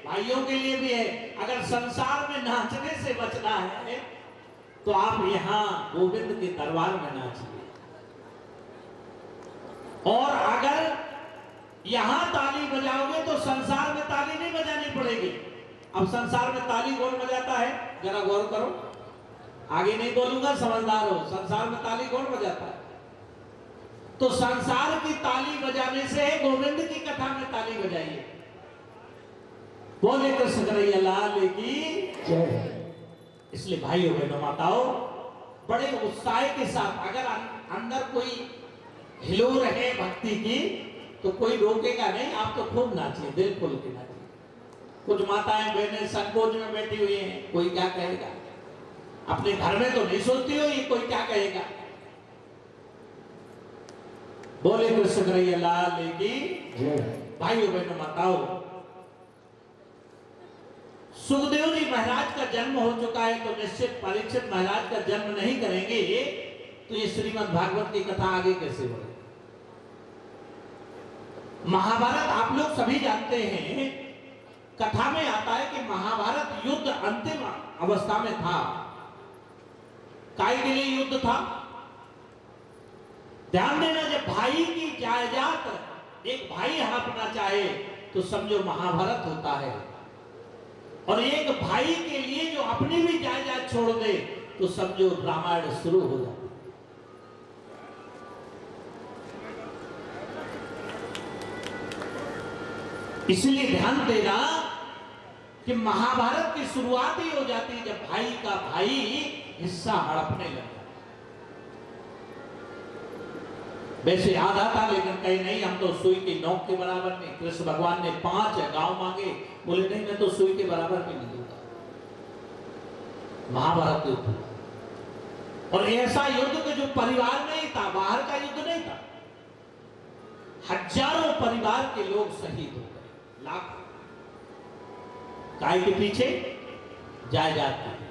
भाइयों के लिए भी है। अगर संसार में नाचने से बचना है तो आप यहां गोविंद के दरबार में नाचिए, और अगर यहां ताली बजाओगे तो संसार में ताली नहीं बजानी पड़ेगी। अब संसार में ताली कौन बजाता है, जरा गौर करो, आगे नहीं बोलूंगा, समझदार हो। संसार में ताली कौन बजाता है? तो संसार की ताली बजाने से गोविंद की कथा में ताली बजाइए। बोले कृष्ण कन्हैया लाल की जय। इसलिए भाइयों बहनों माताओं, बड़े उत्साह के साथ, अगर अंदर कोई हिलोर है भक्ति की तो कोई रोकेगा नहीं, आप तो खूब नाचिए, दिल खोल के नाचिए। कुछ माताएं बहनें संकोच में बैठी हुई हैं, कोई क्या कहेगा, अपने घर में तो नहीं सोचती हो ये कोई क्या कहेगा। बोले कृष्ण कन्हैया लाल की जय। भाइयों बहनों माताओं, सुखदेव जी महाराज का जन्म हो चुका है तो निश्चित परीक्षित महाराज का जन्म नहीं करेंगे तो ये श्रीमद् भागवत की कथा आगे कैसे बढ़े। महाभारत आप लोग सभी जानते हैं, कथा में आता है कि महाभारत युद्ध अंतिम अवस्था में था। काय के लिए युद्ध था? ध्यान देना, जब भाई की जायदाद एक भाई हड़पना चाहे तो समझो महाभारत होता है, और एक भाई के लिए जो अपनी भी जायदाद छोड़ दे तो समझो रामायण शुरू हो जाती। इसलिए ध्यान देना कि महाभारत की शुरुआत ही हो जाती है जब भाई का भाई हिस्सा हड़पने लगा। वैसे आधा था, लेकिन कहीं नहीं, हम तो सुई की नोक के बराबर नहीं। कृष्ण भगवान ने 5 गांव मांगे, बोले नहीं मैं तो सुई के बराबर भी नहीं दूंगा। महाभारत युद्ध, और ऐसा युद्ध के जो परिवार में ही था, बाहर का युद्ध नहीं था। हजारों परिवार के लोग शहीद हो गए, लाखों। काय के पीछे? जायदाद के पीछे।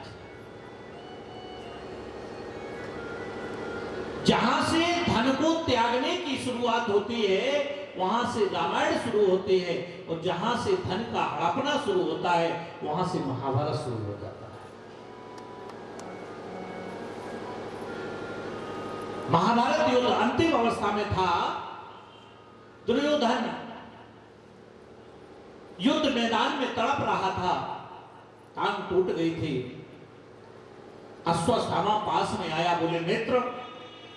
जहां से धन को त्यागने की शुरुआत होती है वहां से रामायण शुरू होती है, और जहां से धन का हड़पना शुरू होता है वहां से महाभारत शुरू हो जाता है। महाभारत युद्ध अंतिम अवस्था में था। दुर्योधन युद्ध मैदान में तड़प रहा था, टांग टूट गई थी। अश्वत्थामा पास में आया, बोले मित्र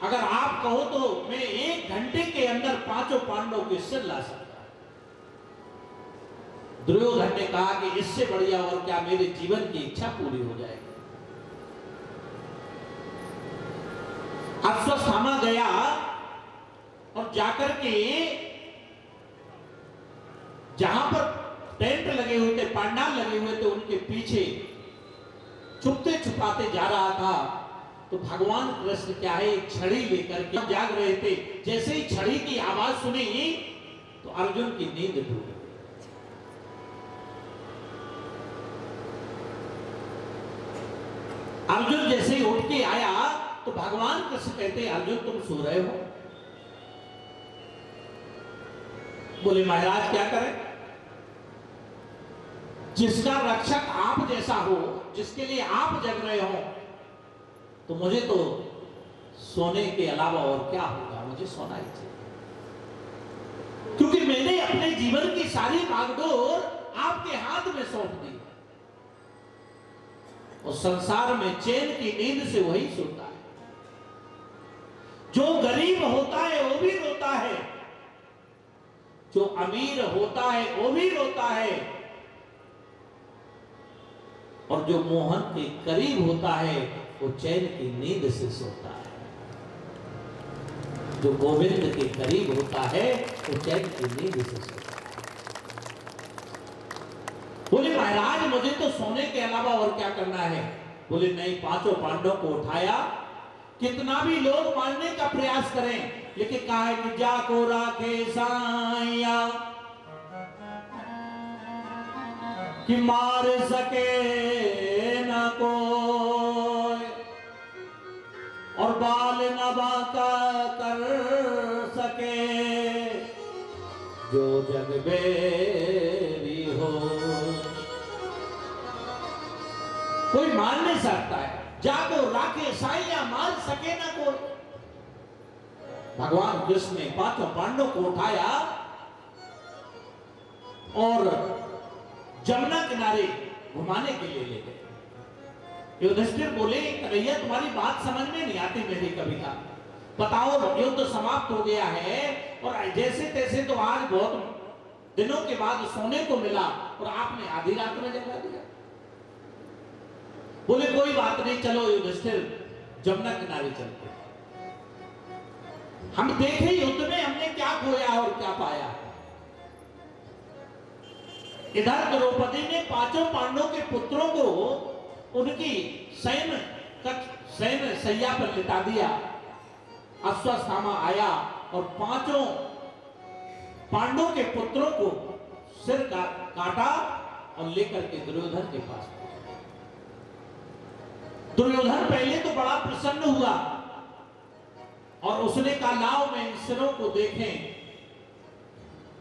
अगर आप कहो तो मैं 1 घंटे के अंदर 5 पांडवों के सिर ला सकता। दुर्योधन ने कहा कि इससे बढ़िया और क्या, मेरे जीवन की इच्छा पूरी हो जाएगी। अश्वत्थामा गया और जाकर के जहां पर टेंट लगे हुए थे, पंडाल लगे हुए थे, उनके पीछे छुपते छुपाते जा रहा था। तो भगवान कृष्ण क्या है, एक छड़ी लेकर के जाग रहे थे। जैसे ही छड़ी की आवाज सुनी तो अर्जुन की नींद टूट गई। अर्जुन जैसे ही उठ के आया तो भगवान कृष्ण कहते अर्जुन तुम सो रहे हो? बोले महाराज क्या करें, जिसका रक्षक आप जैसा हो, जिसके लिए आप जग रहे हो, तो मुझे तो सोने के अलावा और क्या होगा, मुझे सोना ही चाहिए। क्योंकि मैंने अपने जीवन की सारी भागदौड़ आपके हाथ में सौंप दी, और संसार में चैन की नींद से वही सोता है। जो गरीब होता है वो भी रोता है, जो अमीर होता है वो भी रोता है, और जो मोहन के करीब होता है वो चैन की नींद से सोता है। जो गोविंद के करीब होता है वो चैन की नींद से सोता है। बोले महाराज मुझे तो सोने के अलावा और क्या करना है? बोले नहीं, 5 पांडवों को उठाया, कितना भी लोग मारने का प्रयास करें, लेकिन कहा है कि जाको राखे साया कि मार सके न कोई, और बाल न बांका कर सके जो जग बेरी हो। कोई मार नहीं सकता है। जाको राखे साइया मार सके ना कोई। भगवान कृष्ण ने पांचों पांडवों को उठाया और जमुना किनारे घुमाने के लिए ले गए। युधिष्ठिर बोले, कन्हैया तुम्हारी बात समझ में नहीं आती मेरी कविता। बताओ, युद्ध समाप्त हो गया है और जैसे तैसे तो आज बहुत दिनों के बाद सोने को मिला और आपने आधी रात में जगा दिया। बोले कोई बात नहीं, चलो युधिष्ठिर जमुना किनारे चलते, हम देखें युद्ध में हमने क्या खोया और क्या पाया। इधर द्रौपदी ने पांचों पांडवों के पुत्रों को उनकी सैन्य सैया पर लिटा दिया। अश्वत्थामा आया और पांचों पांडवों के पुत्रों को सिर काटा और लेकर के दुर्योधन के पास पहुंचा। दुर्योधन पहले तो बड़ा प्रसन्न हुआ और उसने कहा लाओ मैं इन सिरों को देखें।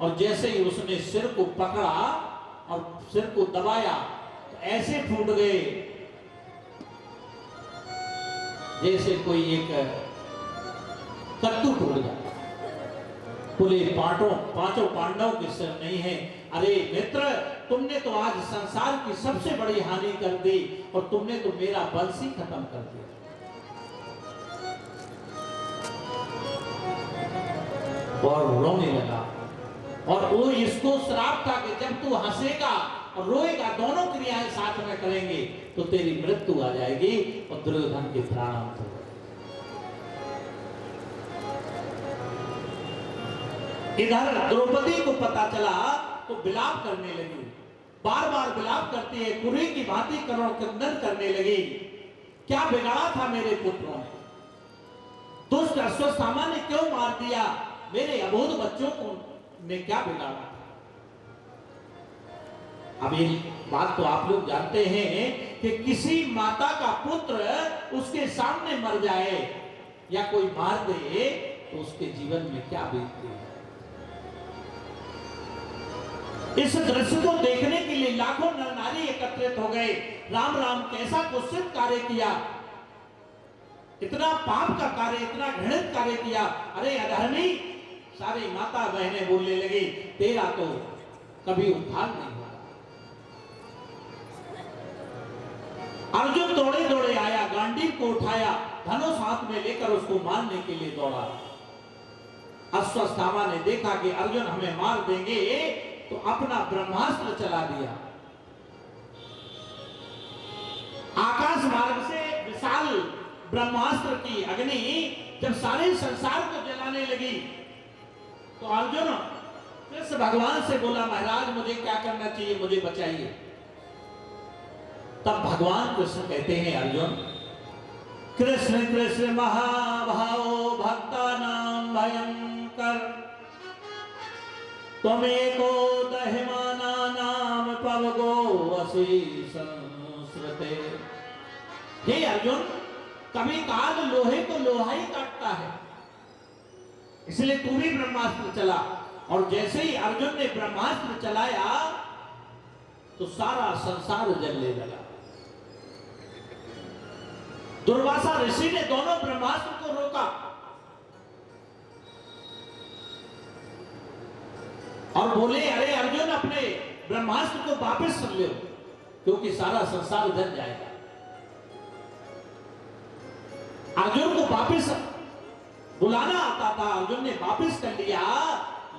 और जैसे ही उसने सिर को पकड़ा और सिर को दबाया तो ऐसे फूट गए जैसे कोई एक कद्दू टूट जाता। बोले पांचों पांडवों के सिर नहीं है। अरे मित्र, तुमने तो आज संसार की सबसे बड़ी हानि कर दी और तुमने तो मेरा वंश ही खत्म कर दिया। और रोने लगा और वो इसको श्राप था कि जब तू हंसेगा और रोएगा, दोनों क्रियाएं साथ में करेंगे तो तेरी मृत्यु आ जाएगी और दुर्योधन के प्राण अंत हो गए। इधर द्रौपदी को पता चला तो विलाप करने लगी, बार बार विलाप करती है, कुरी की भांति करुण क्रंदन करने लगी। क्या बिगाड़ा था मेरे पुत्रों ने? दुष्ट अश्वत्थामा ने क्यों मार दिया? मेरे अबोध बच्चों को ने क्या बिगाड़ा था? अब ये बात तो आप लोग जानते हैं कि किसी माता का पुत्र उसके सामने मर जाए या कोई मार दे तो उसके जीवन में क्या बीतती है। इस दृश्य को देखने के लिए लाखों नर नारी एकत्रित हो गए। राम राम कैसा कुत्सित कार्य किया, इतना पाप का कार्य, इतना घृणित कार्य किया। अरे अधर्मी, सारी माता बहनें बोलने लगी, तेरा तो कभी उद्धार नहीं होगा। अर्जुन दौड़े दौड़े आया, गांडीव को उठाया, धनुष हाथ में लेकर उसको मारने के लिए दौड़ा। अश्वत्थामा ने देखा कि अर्जुन हमें मार देंगे तो अपना ब्रह्मास्त्र चला दिया। आकाश मार्ग से विशाल ब्रह्मास्त्र की अग्नि जब सारे संसार को जलाने लगी तो अर्जुन कृष्ण भगवान से बोला, महाराज मुझे क्या करना चाहिए, मुझे बचाइए। तब भगवान कृष्ण कहते हैं, अर्जुन कृष्ण कृष्ण महाभावो भक्तानां भयंकर त्वमेको दह्यमानानां पवगो असि संस्कृते। हे अर्जुन, कभी काल लोहे को लोहा ही काटता है, इसलिए तू भी ब्रह्मास्त्र चला। और जैसे ही अर्जुन ने ब्रह्मास्त्र चलाया तो सारा संसार जलने लगा। दुर्वासा ऋषि ने दोनों ब्रह्मास्त्र को रोका और बोले, अरे अर्जुन अपने ब्रह्मास्त्र को वापस कर लो क्योंकि सारा संसार जल जाएगा। अर्जुन को वापस बुलाना आता था, अर्जुन ने वापस कर लिया,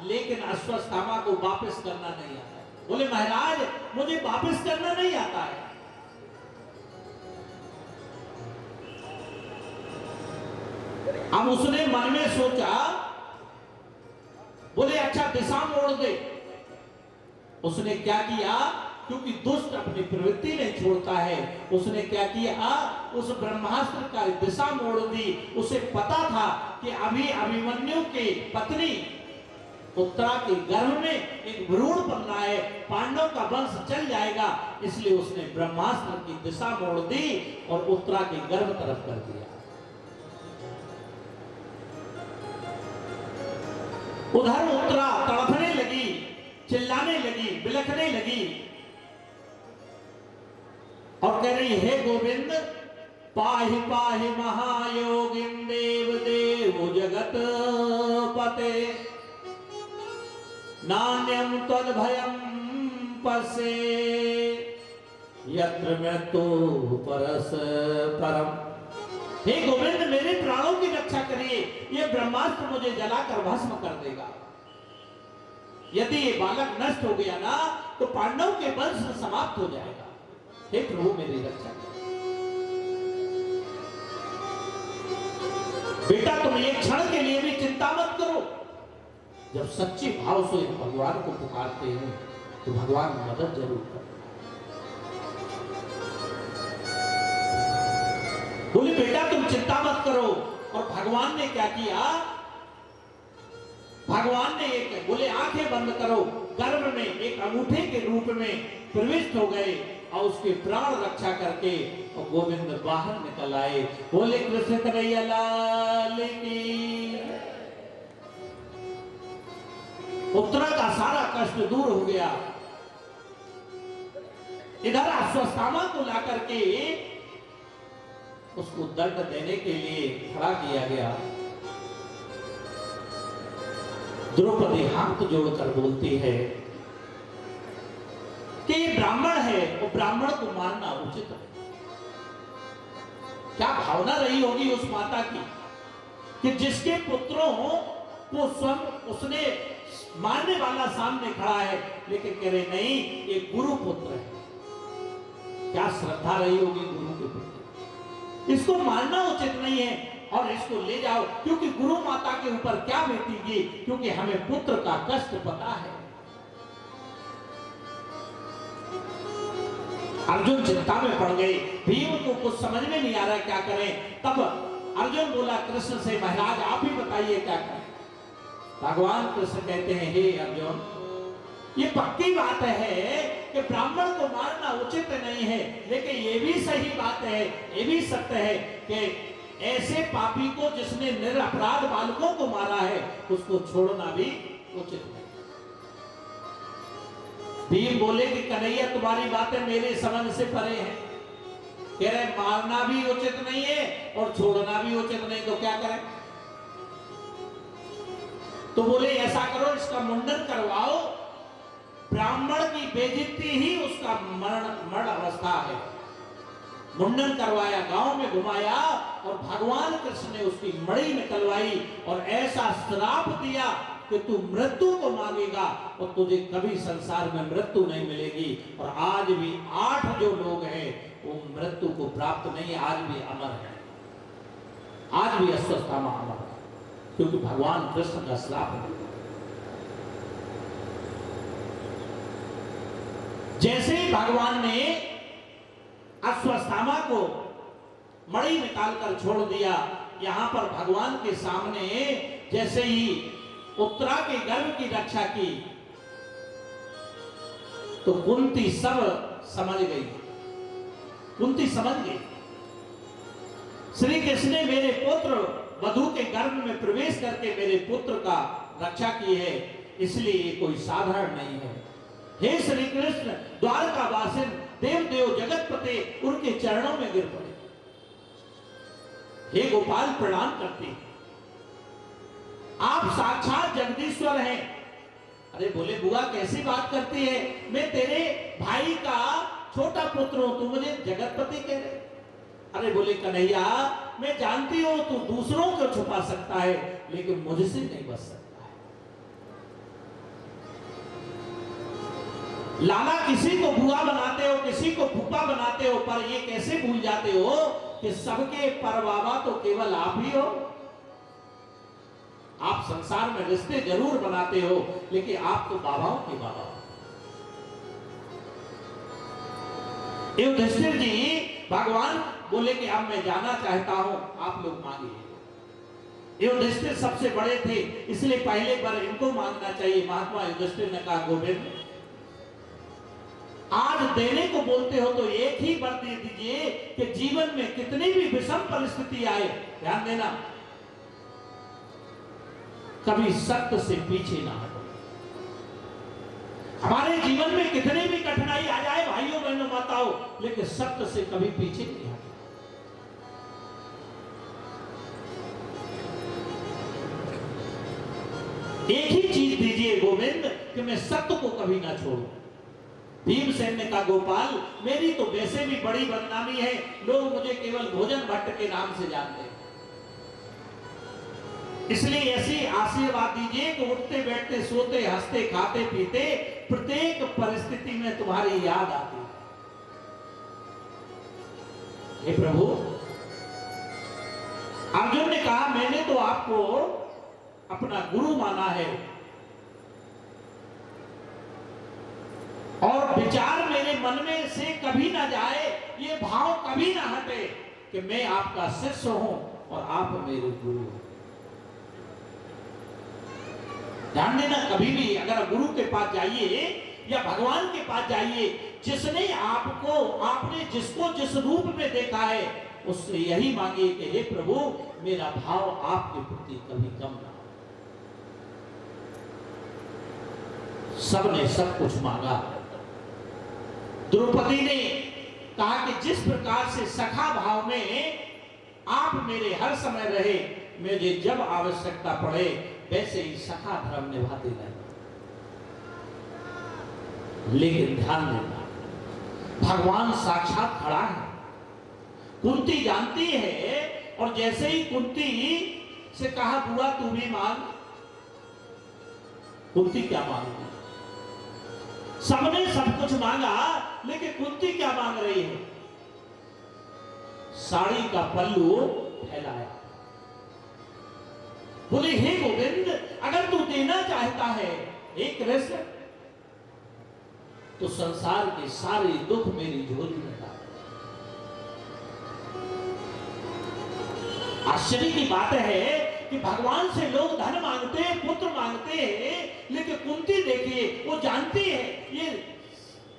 लेकिन अश्वत्थामा को वापस करना नहीं आता। बोले महाराज मुझे वापस करना नहीं आता है। अब उसने मन में सोचा, बोले अच्छा दिशा मोड़ दे। उसने क्या किया, क्योंकि दुष्ट अपनी प्रवृत्ति नहीं छोड़ता है, उसने क्या किया, उस ब्रह्मास्त्र का दिशा मोड़ दी। उसे पता था कि अभी अभिमन्यु की पत्नी उत्तरा के गर्भ में एक भ्रूण बनना है, पांडव का वंश चल जाएगा, इसलिए उसने ब्रह्मास्त्र की दिशा मोड़ दी और उत्तरा के गर्भ तरफ कर दिया। उधर उत्तरा तड़पने लगी, चिल्लाने लगी, बिलखने लगी और कह रही, हे गोविंद पाहि पाहि महायोगिन देव देव जगत पते नान्यम तद्भयम पसे यत्र मृत्यु परस परम। हे गोविंद मेरे प्राणों की रक्षा करिए, ये ब्रह्मास्त्र मुझे जलाकर भस्म कर देगा। यदि ये बालक नष्ट हो गया ना तो पांडव के वंश समाप्त हो जाएगा। हे प्रभु मेरी रक्षा करिए। बेटा तुम एक क्षण के लिए भी चिंता मत करो। जब सच्चे भाव से भगवान को पुकारते हैं तो भगवान मदद जरूर करते। बोले बेटा तुम चिंता मत करो। और भगवान ने क्या किया? भगवान ने एक बोले आंखें बंद करो, गर्भ में एक अंगूठे के रूप में प्रविष्ट हो गए और उसके प्राण रक्षा करके और गोविंद बाहर निकल आए। बोले कृष्ण कन्हैया लाल की। उत्तरा का सारा कष्ट दूर हो गया। इधर अश्वत्थामा को ला करके उसको दंड देने के लिए खड़ा किया गया। द्रौपदी हाथ जोड़कर बोलती है कि ये ब्राह्मण है और ब्राह्मण को मारना उचित है। क्या भावना रही होगी उस माता की कि जिसके पुत्रों को स्वयं उसने मारने वाला सामने खड़ा है, लेकिन कह रहे नहीं ये गुरु पुत्र है। क्या श्रद्धा रही होगी गुरु के प्रति। इसको मारना उचित नहीं है और इसको ले जाओ, क्योंकि गुरु माता के ऊपर क्या बीतेगी, क्योंकि हमें पुत्र का कष्ट पता है। अर्जुन चिंता में पड़ गए। भीम को कुछ समझ में नहीं आ रहा क्या करें। तब अर्जुन बोला कृष्ण से महाराज आप ही बताइए क्या करें। भगवान कृष्ण कहते हैं हे अर्जुन ये पक्की बात है कि ब्राह्मण को मारना उचित नहीं है, लेकिन ये भी सही बात है, ये भी सत्य है कि ऐसे पापी को जिसने निरपराध बालकों को मारा है उसको छोड़ना भी उचित नहीं। भीम बोले कि कन्हैया तुम्हारी बातें मेरे समझ से परे हैं। कह रहे मारना भी उचित नहीं है और छोड़ना भी उचित नहीं, तो क्या करें? तो बोले ऐसा करो इसका मुंडन करवाओ। ब्राह्मण की बेइज्जती ही उसका मरण अवस्था है। मुंडन करवाया, गांव में घुमाया और भगवान कृष्ण ने उसकी मणि निकलवाई और ऐसा श्राप दिया कि तू मृत्यु को मांगेगा और तुझे कभी संसार में मृत्यु नहीं मिलेगी। और आज भी 8 जो लोग हैं वो मृत्यु को प्राप्त नहीं, आज भी अमर है। आज भी अश्वत्थामा अमर है क्योंकि भगवान कृष्ण का श्राप है। जैसे ही भगवान ने अश्वत्थामा को मणि निकालकर छोड़ दिया, यहां पर भगवान के सामने जैसे ही उत्तरा के गर्भ की रक्षा की तो कुंती सब समझ गई। कुंती समझ गई श्री कृष्ण ने मेरे पुत्र वधु के गर्भ में प्रवेश करके मेरे पुत्र का रक्षा की है, इसलिए ये कोई साधारण नहीं है। हे श्री कृष्ण द्वारका वासिन देव देव जगतपते उनके चरणों में गिर पड़े। हे गोपाल प्रणाम करते हैं, आप साक्षात जगदीश्वर हैं। अरे बोले बुआ कैसी बात करती है, मैं तेरे भाई का छोटा पुत्र हूं, तू मुझे जगतपति कह रहे। अरे बोले कन्हैया मैं जानती हूं तू दूसरों को छुपा सकता है लेकिन मुझसे नहीं बच सकता है। लाला किसी को बुआ बनाते हो, किसी को फूफा बनाते हो, पर ये कैसे भूल जाते हो कि सबके परबाबा तो केवल आप ही हो। आप संसार में रिश्ते जरूर बनाते हो लेकिन आप तो बाबाओं के बाबा हो। युधिष्ठिर जी भगवान बोले कि अब मैं जाना चाहता हूं, आप लोग मांगिए। युधिष्ठिर सबसे बड़े थे इसलिए पहले बार इनको मांगना चाहिए। महात्मा युधिष्ठिर ने कहा गोविंद आज देने को बोलते हो तो एक ही वर दे दीजिए कि जीवन में कितनी भी विषम परिस्थिति आए, ध्यान देना कभी सत्य से पीछे ना हटो। हमारे जीवन में कितनी भी कठिनाई आ जाए भाइयों बहनों माताओं, लेकिन सत्य से कभी पीछे नहीं हटे। एक ही चीज दीजिए गोविंद कि मैं सत्य को कभी ना छोड़ूं। भीमसेन ने कहा गोपाल मेरी तो वैसे भी बड़ी बदनामी है, लोग मुझे केवल भोजन भट्ट के नाम से जानते हैं, इसलिए ऐसी आशीर्वाद दीजिए कि उठते बैठते सोते हंसते खाते पीते प्रत्येक परिस्थिति में तुम्हारी याद आती है। हे प्रभु, अर्जुन ने कहा मैंने तो आपको अपना गुरु माना है और विचार मेरे मन में से कभी ना जाए, ये भाव कभी ना हटे कि मैं आपका शिष्य हूं और आप मेरे गुरु हो। ध्यान देना, कभी भी अगर गुरु के पास जाइए या भगवान के पास जाइए, जिसने आपने जिसको जिस रूप में देखा है उससे यही मांगिए कि हे प्रभु मेरा भाव आपके प्रति कभी कम ना हो। सबने सब कुछ मांगा। द्रौपदी ने कहा कि जिस प्रकार से सखा भाव में आप मेरे हर समय रहे, मुझे जब आवश्यकता पड़े वैसे ही सखा धर्म निभाते रहे। लेकिन ध्यान देना, भगवान साक्षात खड़ा है। कुंती जानती है और जैसे ही कुंती से कहा बुआ तू भी मांग, कुंती क्या मांगी? सबने सब कुछ मांगा, लेकिन कुंती क्या मांग रही है? साड़ी का पल्लू फैलाया। बोले हे गोविंद अगर तू देना चाहता है एक रस तो संसार के सारे दुख मेरी झोली में डाल। आश्चर्य की बात है कि भगवान से लोग धन मांगते हैं, पुत्र मांगते हैं, लेकिन कुंती देखिए वो जानती है ये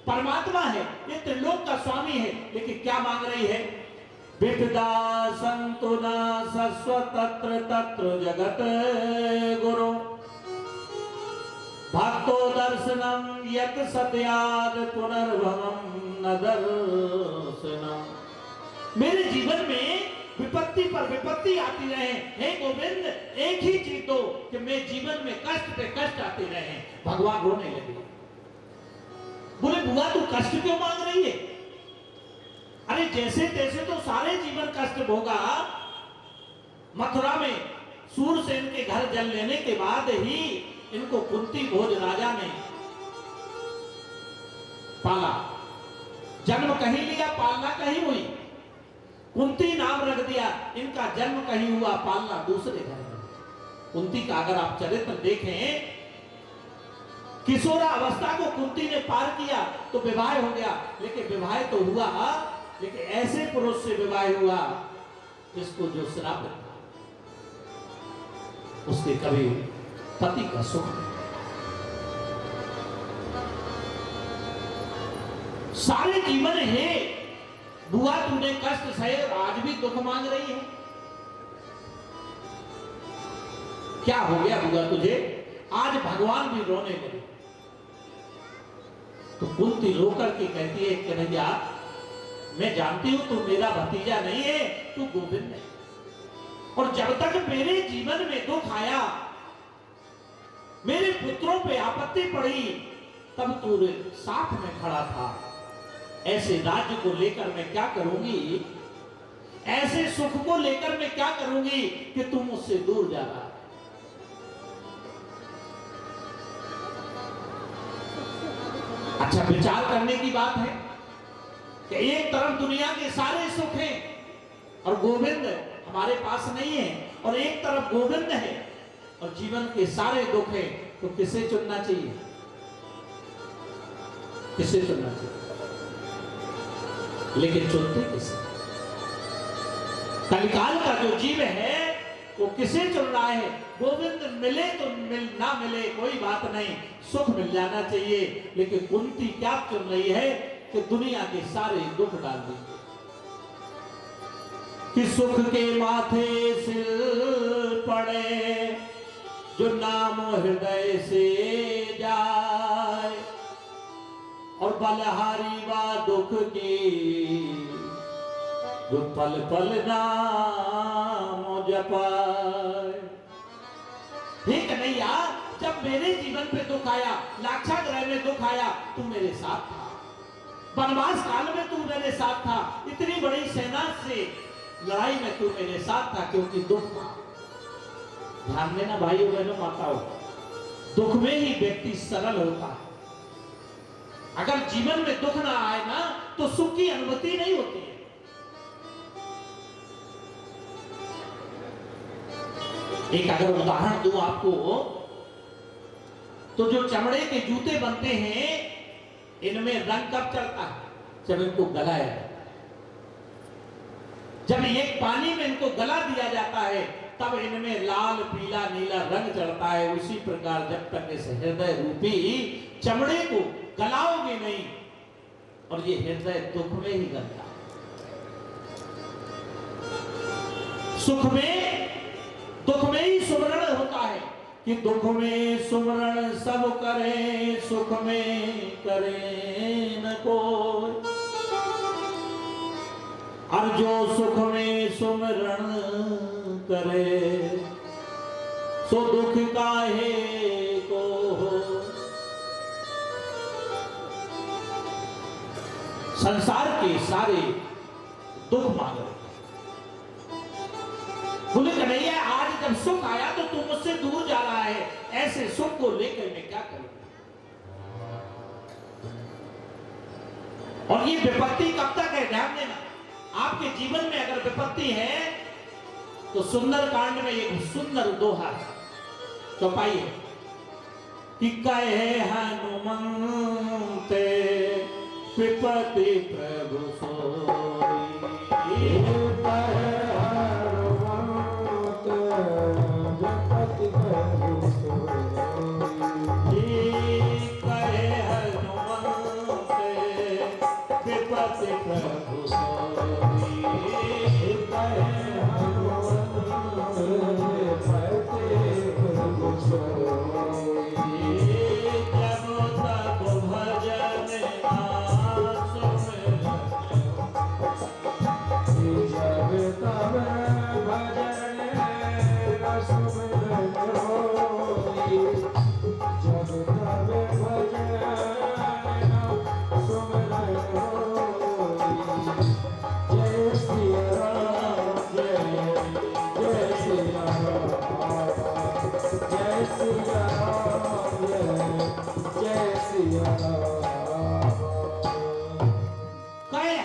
परमात्मा है, ये त्रिलोक का स्वामी है, लेकिन क्या मांग रही है? विपदा संतु न सस्व तत्र तत्र जगत गुरु भक्तो दर्शनम यत सत्याद पुनर्भवम न दर्शनम। मेरे जीवन में विपत्ति पर विपत्ति आती रहे, हे गोविंद एक ही चीज दो कि मैं जीवन में कष्ट पे कष्ट आते रहे। भगवान रोने लगे। बोले बुआ तू कष्ट क्यों मांग रही है? अरे जैसे तैसे तो सारे जीवन कष्ट भोगा। मथुरा में सूरसेन के घर जल लेने के बाद ही इनको कुंती भोज राजा ने पाला। जन्म कहीं लिया, पालना कहीं हुई। कुंती नाम रख दिया, इनका जन्म कहीं हुआ, पालना दूसरे घर में। कुंती का अगर आप चरित्र देखें, किशोरा अवस्था को कुंती ने पार किया तो विवाह हो गया, लेकिन विवाह तो हुआ, लेकिन ऐसे पुरुष से विवाह हुआ जिसको जो श्राप था, उसके कभी पति का सुख नहीं। सारे जीवन है बुआ तूने कष्ट सहे और आज भी दुख मांग रही है, क्या हो गया बुआ तुझे? आज भगवान भी रोने लगे। तो कुंती रोकर के कहती है कन्हैया मैं जानती हूं तू मेरा भतीजा नहीं है, तू गोविंद है, और जब तक मेरे जीवन में दुख आया, मेरे पुत्रों पे आपत्ति पड़ी, तब तू साथ में खड़ा था। ऐसे राज्य को लेकर मैं क्या करूंगी, ऐसे सुख को लेकर मैं क्या करूंगी कि तुम मुझसे दूर जा रहा। अच्छा विचार करने की बात है कि एक तरफ दुनिया के सारे सुख हैं और गोविंद हमारे पास नहीं है, और एक तरफ गोविंद है और जीवन के सारे दुख हैं, तो किसे चुनना चाहिए? किसे चुनना चाहिए? लेकिन चुनते किसे? कलिकाल का जो जीव है वो किसे चुन रहा है? गोविंद मिले तो ना मिले कोई बात नहीं, सुख मिल जाना चाहिए। लेकिन कुंती क्या चुन रही है कि दुनिया के सारे दुख डाल देंगे, कि सुख के माथे सिल पड़े जो नाम हृदय से जाए, और बलहारी व दुख दुख की, जो पल पल नाम जपाए। हे कन्हैया, जब मेरे जीवन पे दुख आया, लाक्षागृह में दुख आया, तू मेरे साथ था। वनवास काल में तू मेरे साथ था। इतनी बड़ी सेना से लड़ाई में तू मेरे साथ था, क्योंकि दुख था। ध्यान देना भाइयों बहनों माताओं, दुख में ही व्यक्ति सरल होता है। अगर जीवन में दुख ना आए ना, तो सुख की अनुभूति नहीं होती है। एक अगर उदाहरण दूं आपको, तो जो चमड़े के जूते बनते हैं, इनमें रंग कब चढ़ता है? जब इनको गलाया जाता है। जब एक पानी में इनको गला दिया जाता है, तब इनमें लाल पीला नीला रंग चढ़ता है। उसी प्रकार जब तक इस हृदय रूपी चमड़े को गलाओगे नहीं, और ये हृदय दुख में ही गलता है। सुख में, दुख में ही सुमरण होता है कि दुख में सुमरण सब करे, सुख में करे न कोई। और जो सुख में सुमरण करे, सो दुख काहे को हो। संसार के सारे दुख मांग रहे। बोले कन्हैया, आज जब सुख आया तो तू मुझसे दूर जा रहा है, ऐसे सुख को लेकर मैं क्या करूं? और ये विपत्ति कब तक है? ध्यान देना, आपके जीवन में अगर विपत्ति है, तो सुंदर कांड में एक सुंदर दोहा चौपाई है कि कहे हनुमंत विपत्ति प्रभु सोई।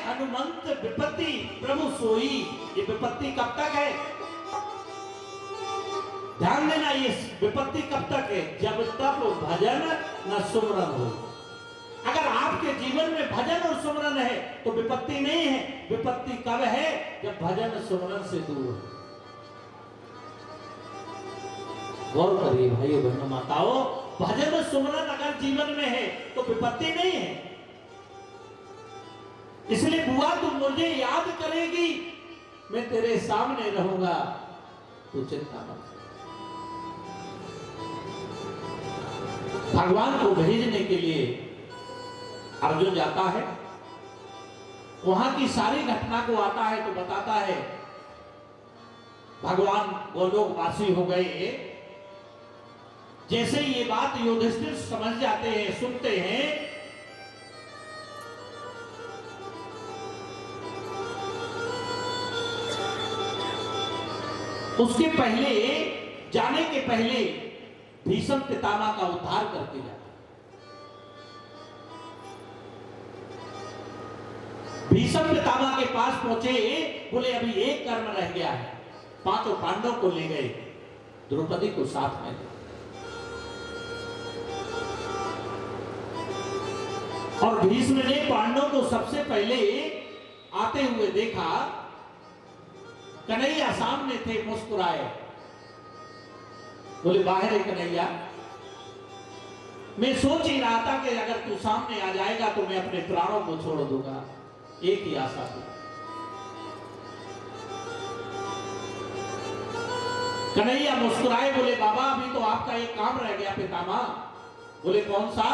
हनुमंत विपत्ति प्रभु सोई। ये विपत्ति कब तक है? ध्यान देना, ये विपत्ति कब तक है? जब तक भजन न सुमरन हो। अगर आपके जीवन में भजन और सुमरन है तो विपत्ति नहीं है। विपत्ति कब है? जब भजन सुमरन से दूर हो। गौर करिए भाइयों बहनों माताओं, भजन और सुमरन अगर जीवन में है तो विपत्ति नहीं है। इसलिए बुआ तू मुझे याद करेगी, मैं तेरे सामने रहूंगा, तू चिंता मत। भगवान को भेजने के लिए अर्जुन जाता है, वहां की सारी घटना को आता है तो बताता है भगवान गोलोकवासी हो गए। जैसे ये बात युधिष्ठिर समझ जाते हैं, सुनते हैं, उसके पहले, जाने के पहले भीष्म पितामह का उद्धार करके जाता। भीष्म पितामह के पास पहुंचे, बोले अभी एक कर्म रह गया है। पांचों पांडवों को ले गए, द्रौपदी को साथ में ले। और भीष्म ने पांडवों को सबसे पहले आते हुए देखा। कन्हैया सामने थे, मुस्कुराए, बोले बाहर है कन्हैया, मैं सोच ही रहा था कि अगर तू सामने आ जाएगा तो मैं अपने प्राणों को छोड़ दूंगा। एक ही आशा थी। कन्हैया मुस्कुराए, बोले बाबा अभी तो आपका एक काम रह गया पितामह। बोले कौन सा?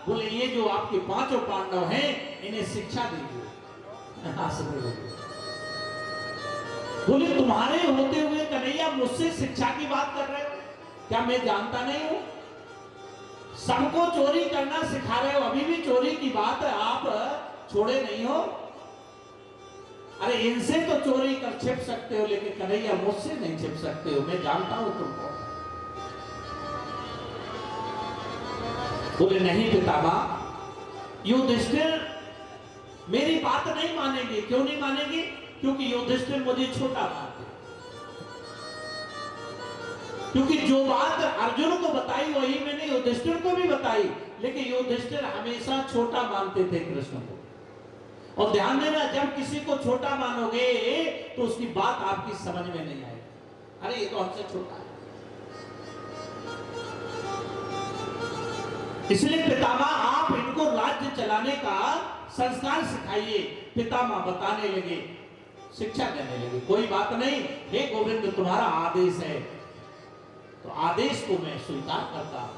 बोले ये जो आपके 5 पांडव हैं इन्हें शिक्षा दीजिए। हंसने लगे। बोले तुम्हारे होते हुए कन्हैया मुझसे शिक्षा की बात कर रहे हो? क्या मैं जानता नहीं हूं? सबको चोरी करना सिखा रहे हो, अभी भी चोरी की बात आप छोड़े नहीं हो? अरे इनसे तो चोरी कर छिप सकते हो, लेकिन कन्हैया मुझसे नहीं छिप सकते हो, मैं जानता हूं तुमको। बोले नहीं पितामह, युधिष्ठिर मेरी बात नहीं मानेंगे। क्यों नहीं मानेंगे? क्योंकि युधिष्ठिर मुझे छोटा मानते। क्योंकि जो बात अर्जुन को बताई वही मैंने युधिष्ठिर को भी बताई, लेकिन युधिष्ठिर हमेशा छोटा मानते थे कृष्ण को। और ध्यान देना, जब किसी को छोटा मानोगे तो उसकी बात आपकी समझ में नहीं आएगी। अरे ये तो हमसे छोटा है। इसलिए पितामह आप इनको राज्य चलाने का संस्कार सिखाइए। पितामह बताने लगे, शिक्षा देने लगे। कोई बात नहीं, हे गोविंद तुम्हारा आदेश है तो आदेश को मैं स्वीकार करता हूं।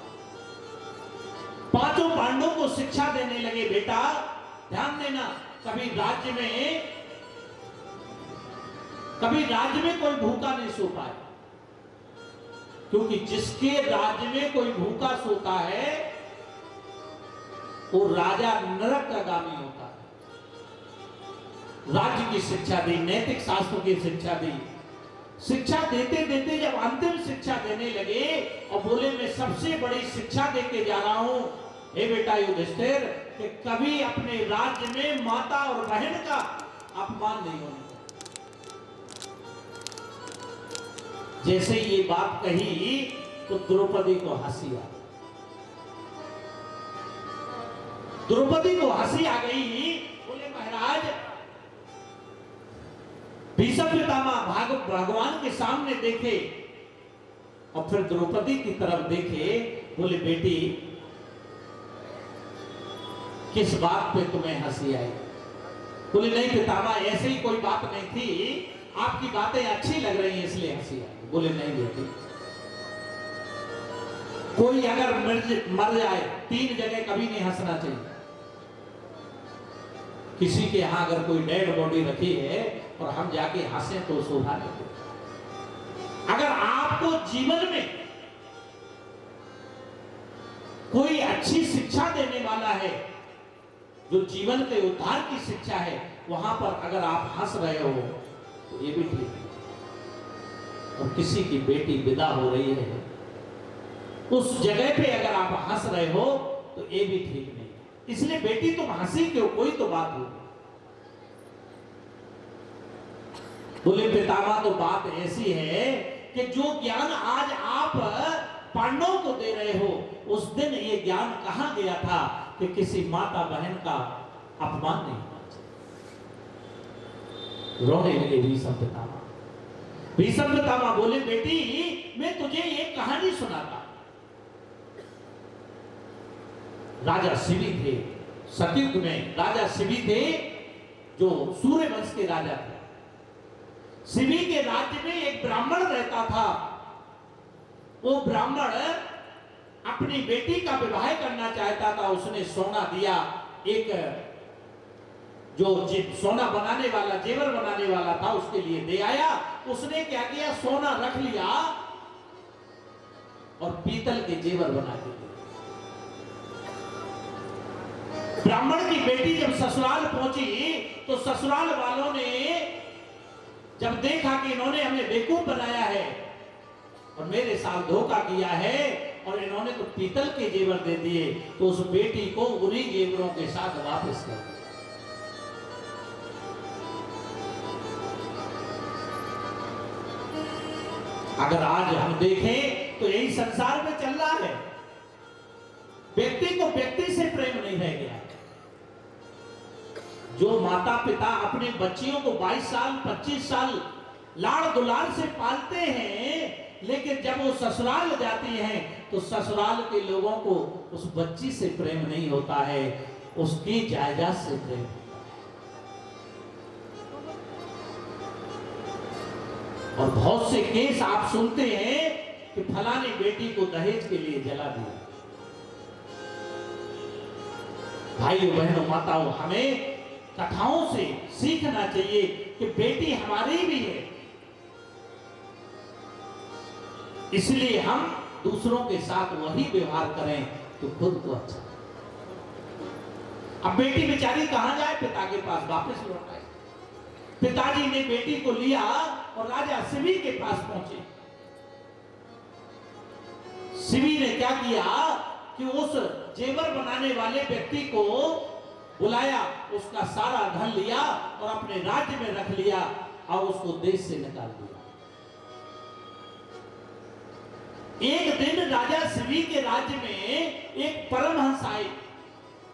5 पांडवों को शिक्षा देने लगे। बेटा ध्यान देना, कभी राज्य में कोई भूखा नहीं सो पाए, क्योंकि जिसके राज्य में कोई भूखा सोता है वो राजा नरक का गामी होता है। राज्य की शिक्षा दी, नैतिक शास्त्रों की शिक्षा दी। शिक्षा देते देते जब अंतिम शिक्षा देने लगे और बोले मैं सबसे बड़ी शिक्षा देके जा रहा हूं, हे बेटा युधिष्ठिर, कि कभी अपने राज्य में माता और बहन का अपमान नहीं होने। जैसे ये बात कही तो द्रौपदी को हंसी आ गई। द्रौपदी को हंसी आ गई। बोले महाराज, भीष्म पितामह भगवान के सामने देखे और फिर द्रौपदी की तरफ देखे। बोले बेटी किस बात पे तुम्हें हंसी आई? बोले नहीं पितामह, ऐसे ही कोई बात नहीं थी, आपकी बातें अच्छी लग रही हैं इसलिए हंसी आई। बोले नहीं बेटी, कोई अगर मर जाए 3 जगह कभी नहीं हंसना चाहिए। किसी के यहां अगर कोई डेड बॉडी रखी है और हम जाके हंसे तो शोभा नहीं। अगर आपको जीवन में कोई अच्छी शिक्षा देने वाला है, जो जीवन के उद्धार की शिक्षा है, वहां पर अगर आप हंस रहे हो तो ये भी ठीक है। और किसी की बेटी विदा हो रही है, उस जगह पे अगर आप हंस रहे हो तो ये भी ठीक नहीं। इसलिए बेटी तुम हंसी क्यों, कोई तो बात हो। बोले पितामह तो बात ऐसी है कि जो ज्ञान आज आप पांडवों को दे रहे हो, उस दिन ये ज्ञान कहां गया था कि किसी माता बहन का अपमान नहीं होना चाहिए। रोने लगे भीष्म पितामह। भीष्म पितामह बोले बेटी मैं तुझे एक कहानी सुनाता। राजा शिवी थे, सतयुग में राजा शिवी थे, जो सूर्य वंश के राजा थे। शिवी के राज्य में एक ब्राह्मण रहता था। वो ब्राह्मण अपनी बेटी का विवाह करना चाहता था। उसने सोना दिया, एक जो सोना बनाने वाला, जेवर बनाने वाला था, उसके लिए दे आया। उसने क्या किया, सोना रख लिया और पीतल के जेवर बना के दिए। ब्राह्मण की बेटी जब ससुराल पहुंची तो ससुराल वालों ने जब देखा कि इन्होंने हमें बेवकूफ बनाया है और मेरे साथ धोखा किया है और इन्होंने तो पीतल के जेवर दे दिए, तो उस बेटी को उन्हीं जेवरों के साथ वापस कर दिया। अगर आज हम देखें तो यही संसार में चल रहा है। व्यक्ति को व्यक्ति से प्रेम नहीं रह गया। जो माता पिता अपने बच्चियों को 22 साल 25 साल लाड़ दुलार से पालते हैं, लेकिन जब वो ससुराल जाती हैं तो ससुराल के लोगों को उस बच्ची से प्रेम नहीं होता है, उसकी जायदाद से प्रेम होता है। और बहुत से केस आप सुनते हैं कि फलानी बेटी को दहेज के लिए जला दिया, भाइयों बहनों माताओं, हमें कथाओं से सीखना चाहिए कि बेटी हमारी भी है, इसलिए हम दूसरों के साथ वही व्यवहार करें तो खुद को अच्छा। अब बेटी बेचारी कहां जाए, पिता के पास वापस लौट आए। पिताजी ने बेटी को लिया और राजा शिवी के पास पहुंचे। शिवी ने क्या किया कि उस जेवर बनाने वाले व्यक्ति को बुलाया, उसका सारा धन लिया और अपने राज्य में रख लिया और उसको देश से निकाल दिया। एक दिन राजा शिवी के राज्य में एक परमहंस आए।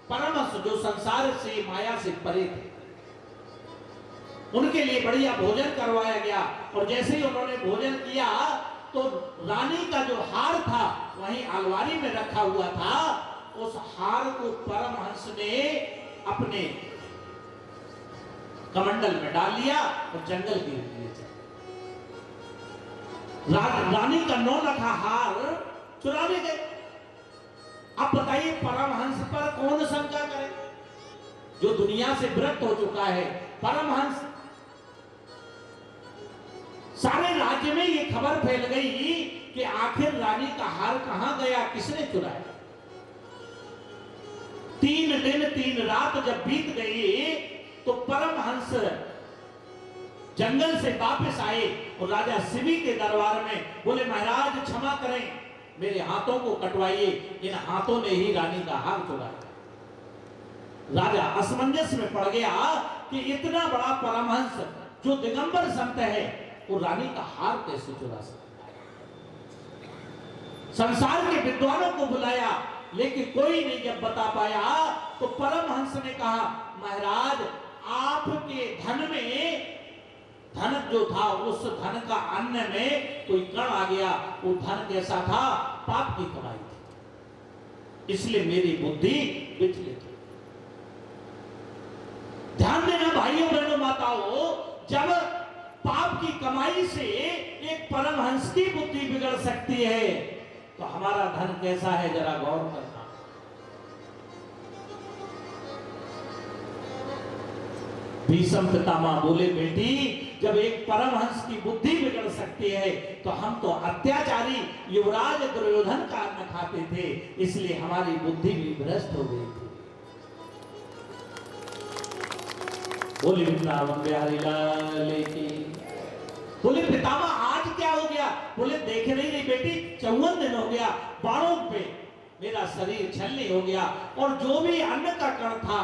परमहंस जो संसार से, माया से परे थे। उनके लिए बढ़िया भोजन करवाया गया और जैसे ही उन्होंने भोजन किया तो रानी का जो हार था वहीं अलमारी में रखा हुआ था, उस हार को परमहंस ने अपने कमंडल में डाल लिया और जंगल के लिए रानी का 9 लखा हार चुरा ले गए। अब बताइए परमहंस पर कौन शंका करे, जो दुनिया से विरक्त हो चुका है। परमहंस, सारे राज्य में ये खबर फैल गई कि आखिर रानी का हार कहां गया, किसने चुराया। 3 दिन 3 रात जब बीत गई तो परमहंस जंगल से वापस आए और राजा शिवी के दरबार में बोले, महाराज क्षमा करें, मेरे हाथों को कटवाइए, इन हाथों ने ही रानी का हार चुराया। राजा असमंजस में पड़ गया कि इतना बड़ा परमहंस जो दिगंबर संत है वो रानी का हार कैसे चुरा सकता है। संसार के विद्वानों को बुलाया लेकिन कोई नहीं जब बता पाया तो परमहंस ने कहा, महाराज आपके धन में, धन जो था उस धन का अन्न में कोई कण आ गया, वो धन कैसा था, पाप की कमाई थी, इसलिए मेरी बुद्धि विचलित हुई। ध्यान देना भाइयों बहनों माताओं, जब पाप की कमाई से एक परमहंस की बुद्धि बिगड़ सकती है तो हमारा धन कैसा है, जरा गौर करना। भीष्म पितामह बोले, बेटी जब एक परमहंस की बुद्धि बिगड़ सकती है तो हम तो अत्याचारी युवराज दुर्योधन का अन्न खाते थे, इसलिए हमारी बुद्धि भी भ्रष्ट हो गई थी। बोले वृंदावन बिहारी लाल की। बोले पितामह आज क्या हो गया? बोले देख नहीं रही बेटी, 54 दिन हो गया बाणों पे मेरा शरीर छलनी हो गया और जो भी अन्न का कण था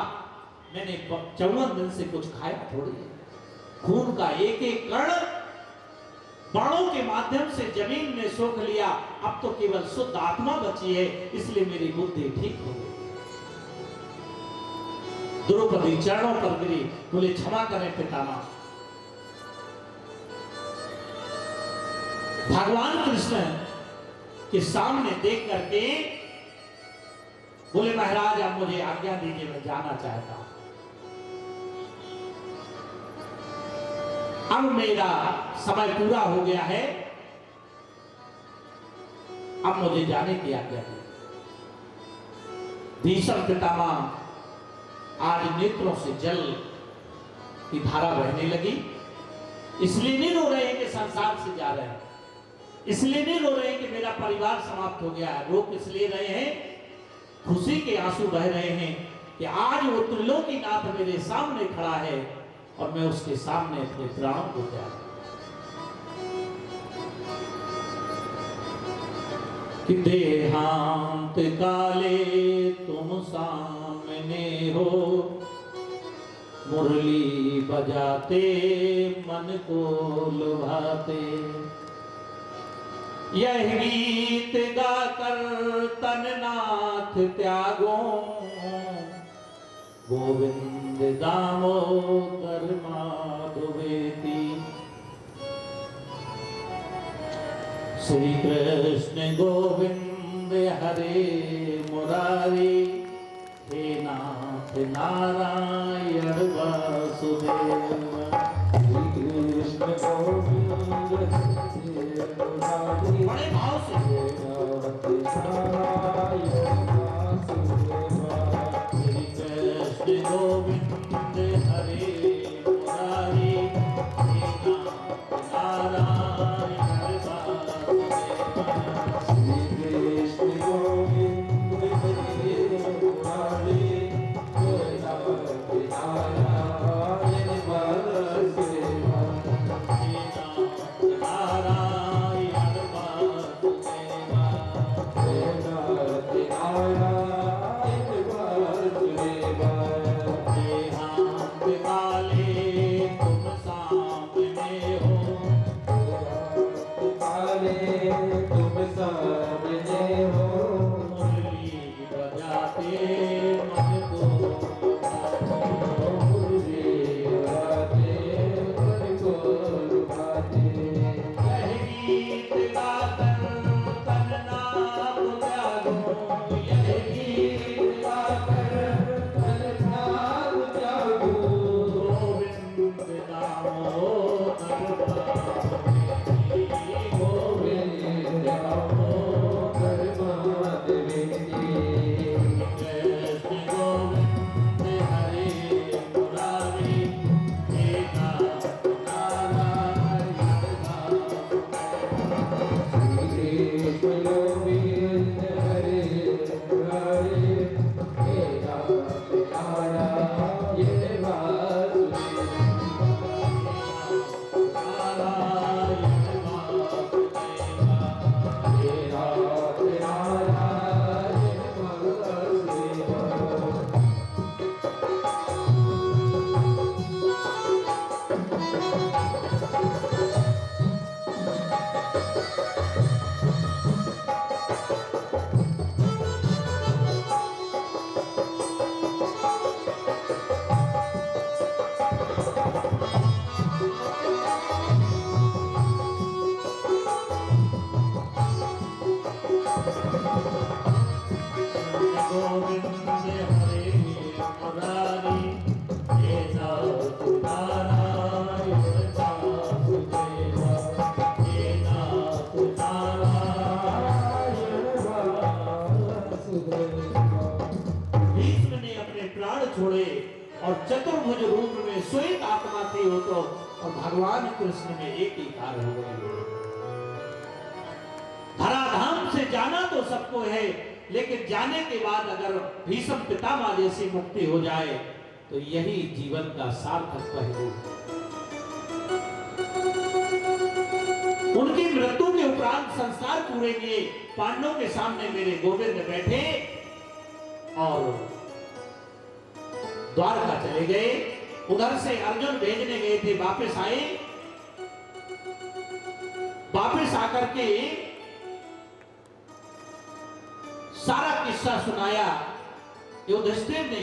मैंने 54 दिन से कुछ खाया थोड़ी है। खून का एक एक कण बाणों के माध्यम से जमीन ने सोख लिया, अब तो केवल शुद्ध आत्मा बची है, इसलिए मेरी बुद्धि ठीक हो गई। द्रौपदी चरणों पर गिरी, बोले क्षमा करें पितामह। भगवान कृष्ण के सामने देख करके बोले, महाराज अब मुझे आज्ञा दीजिए, मैं जाना चाहता हूं। अब मेरा समय पूरा हो गया है, अब मुझे जाने की आज्ञा दी। भीष्म पितामह आज नेत्रों से जल की धारा बहने लगी। इसलिए नहीं रो रहे हैं कि संसार से जा रहे हैं, इसलिए नहीं रो रहे हैं कि मेरा परिवार समाप्त हो गया है। रो किस लिए रहे हैं? खुशी के आंसू बह रहे हैं कि आज वो त्रिलोकीनाथ मेरे सामने खड़ा है और मैं उसके सामने अपने प्राणों को त्याग। कि देहांत काले तुम सामने हो, मुरली बजाते मन को लुभाते, यह गीत गाकर तननाथ त्यागो, गोविंद दामोदर माधवेति। श्री कृष्ण गोविंद हरे मुरारी, हे नाथ नारायण वासुदेव। श्री कृष्ण गोविंद बड़े भाव से बहुभुज रूप में श्वेत आत्मा थी हो तो, और भगवान कृष्ण में एक ही कार्य हो गए। धराधाम से जाना तो सबको है, लेकिन जाने के बाद अगर भीष्म पितामह जैसी मुक्ति हो जाए तो यही जीवन का सार्थक पहलू है। उनकी मृत्यु के उपरांत संस्कार पूरे किए, पांडवों के सामने मेरे गोविंद बैठे और द्वारका चले गए। उधर से अर्जुन भेजने गए थे, वापस आए, वापस आकर के सारा किस्सा सुनाया युधिष्ठिर ने।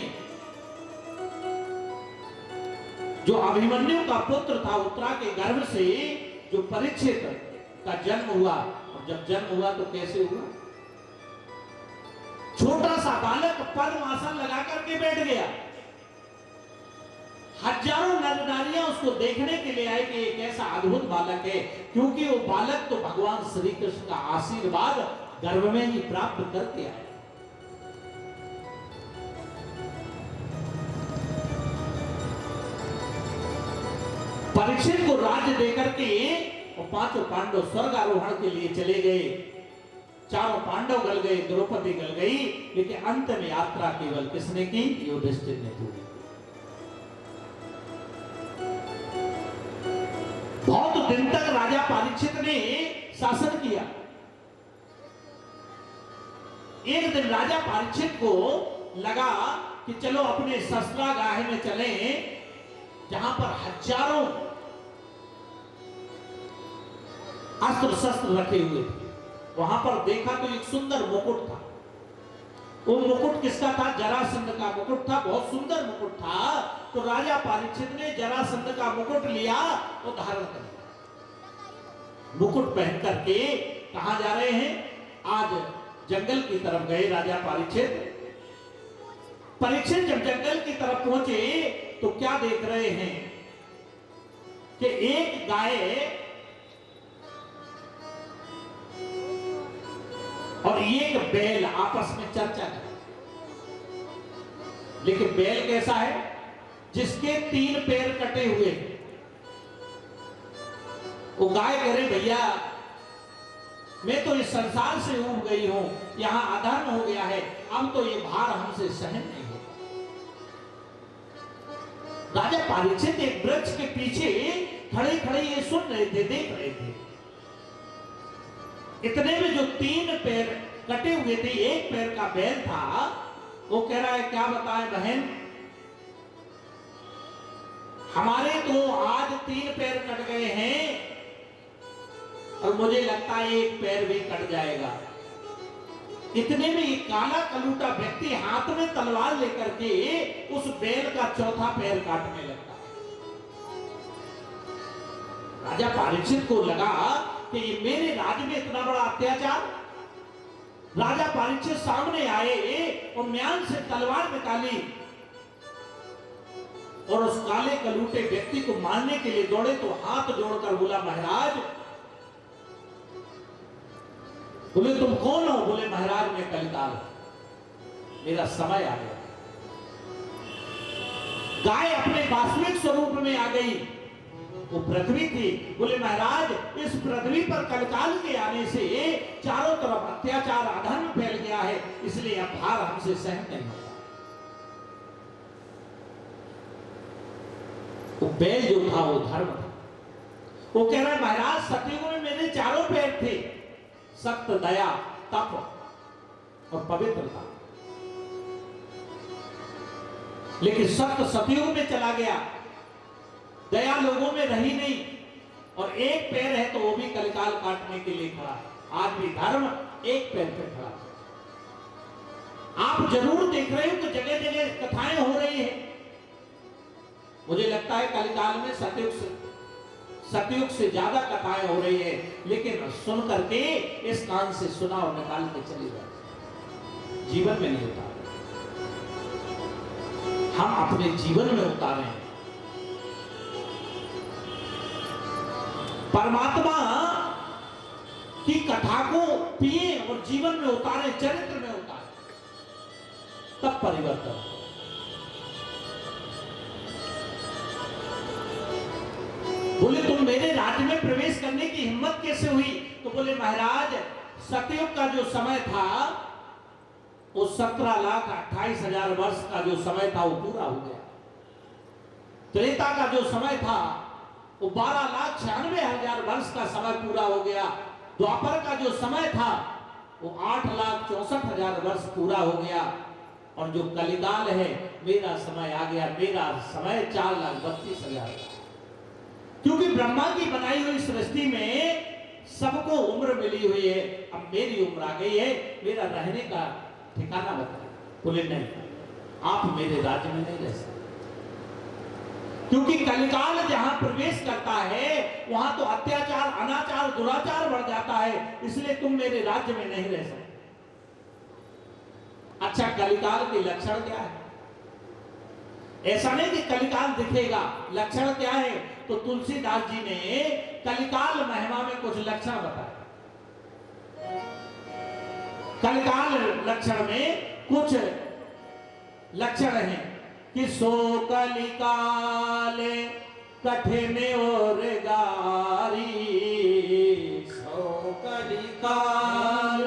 जो अभिमन्यु का पुत्र था, उत्तरा के गर्भ से जो परीक्षित का जन्म हुआ, और जब जन्म हुआ तो कैसे हुआ? छोटा सा बालक पद्मासन लगा करके बैठ गया। हजारों नर नारियां उसको देखने के लिए आए कि एक ऐसा अद्भुत बालक है, क्योंकि वो बालक तो भगवान श्री कृष्ण का आशीर्वाद गर्भ में ही प्राप्त करके आए। परीक्षित को राज्य देकर के और पांचों पांडव स्वर्ग आरोहण के लिए चले गए। चारों पांडव गल गए, द्रौपदी गल गई, लेकिन अंत में यात्रा केवल किसने की? युधिष्ठिर ने पूरी। बहुत दिन तक राजा परीक्षित ने शासन किया। एक दिन राजा परीक्षित को लगा कि चलो अपने शस्त्रागाह में चलें, जहां पर हजारों अस्त्र शस्त्र रखे हुए थे। वहां पर देखा तो एक सुंदर मुकुट था। वो मुकुट किसका था? जरासंध का मुकुट था, बहुत सुंदर मुकुट था। तो राजा परीक्षित ने जरासंध का मुकुट लिया और धारण कर लिया। मुकुट पहन करके कहां जा रहे हैं? आज जंगल की तरफ गए राजा परीक्षित। परीक्षित जब जंगल की तरफ पहुंचे तो क्या देख रहे हैं कि एक गाय और एक बैल आपस में चर्चा कर। लेकिन बैल कैसा है? जिसके 3 पैर कटे हुए। वो गाय कह रही, भैया मैं तो इस संसार से ऊब गई हूं, यहां अधर्म हो गया है, अब तो ये भार हमसे सहन नहीं होगा। राजा परीक्षित एक वृक्ष के पीछे खड़े खड़े ये सुन रहे थे, देख रहे थे। इतने में जो 3 पैर कटे हुए थे, एक पैर का बैल था, वो कह रहा है, क्या बताएं बहन, हमारे तो आज 3 पैर कट गए हैं और मुझे लगता है एक पैर भी कट जाएगा। इतने में एक काला कलूटा व्यक्ति हाथ में तलवार लेकर के उस बैल का चौथा पैर काटने लगता है। राजा परीक्षित को लगा कि ये मेरे राज्य में इतना बड़ा अत्याचार। राजा परीक्षित सामने आए और म्यान से तलवार निकाली और उस काले कलूटे व्यक्ति को मारने के लिए दौड़े तो हाथ जोड़कर बोला, महाराज। बोले, तुम कौन हो? बोले, महाराज मैं कलिकाल, मेरा समय आ गया। गाय अपने वास्तविक स्वरूप में आ गई, वो पृथ्वी थी। बोले, महाराज इस पृथ्वी पर कलिकाल के आने से चारों तरफ अत्याचार अधर्म फैल गया है, इसलिए अब भार हमसे सहन नहीं होता। वो बैल जो था वो धर्म था। वो कह रहा है, महाराज सतयुग में मेरे चारों पैर थे, सत्य, दया, तप और पवित्रता। लेकिन सत्य सतयुग में चला गया, दया लोगों में रही नहीं, और एक पैर है तो वो भी कलिकाल काटने के लिए खड़ा है। आज भी धर्म एक पैर पे खड़ा है। आप जरूर देख रहे हो कि जगह जगह कथाएं हो रही है। मुझे लगता है कलिकाल में सतयुग से ज्यादा कथाएं हो रही है, लेकिन सुन करके इस कान से सुना और निकाल के चली जाए, जीवन में नहीं उतार। हम अपने जीवन में उतारें। परमात्मा की कथा को पिए और जीवन में उतारे, चरित्र में उतारे, तब परिवर्तन। बोले तुम मेरे राज्य में प्रवेश करने की हिम्मत कैसे हुई? तो बोले महाराज सतयुग का जो समय था वो 17,28,000 वर्ष का जो समय था वो पूरा हो गया। त्रेता का जो समय था वो 12,96,000 वर्ष का समय पूरा हो गया। द्वापर का जो समय था वो 8,64,000 वर्ष पूरा हो गया। और जो कलिकाल है मेरा समय आ गया, मेरा समय 4,32,000। क्योंकि ब्रह्मा की बनाई हुई सृष्टि में सबको उम्र मिली हुई है, अब मेरी उम्र आ गई है, मेरा रहने का ठिकाना बताए। बोले नहीं, आप मेरे राज्य में नहीं रह सकते, क्योंकि कलिकाल जहां प्रवेश करता है वहां तो अत्याचार, अनाचार, दुराचार बढ़ जाता है, इसलिए तुम मेरे राज्य में नहीं रह सकते। अच्छा, कलिकाल के लक्षण क्या है? ऐसा नहीं कि कलिकाल दिखेगा, लक्षण क्या है? तो तुलसीदास जी ने कलिकाल महिमा में कुछ लक्षण बताए। कलिकाल लक्षण में कुछ लक्षण हैं कि सो कलिकाल कठिन और गारी, सो कलिकाल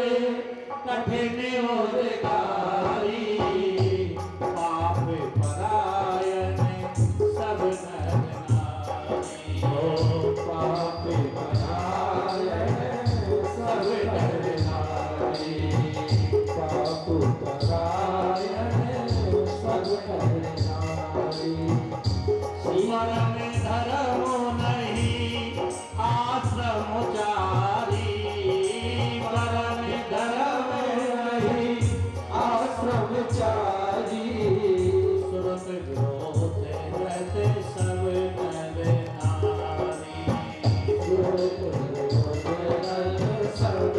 कठिन और गारी, पाप परायण सब नर नारी, पाप परायण सब नर नारी, पाप परायण सब नर नारी। स्मरण धर्म नहीं आश्रम चारी, स्मरण धर्म नहीं आश्रम चारी, सुरत विरोध रहते सब नर नारी, सुरत विरोध रहते सब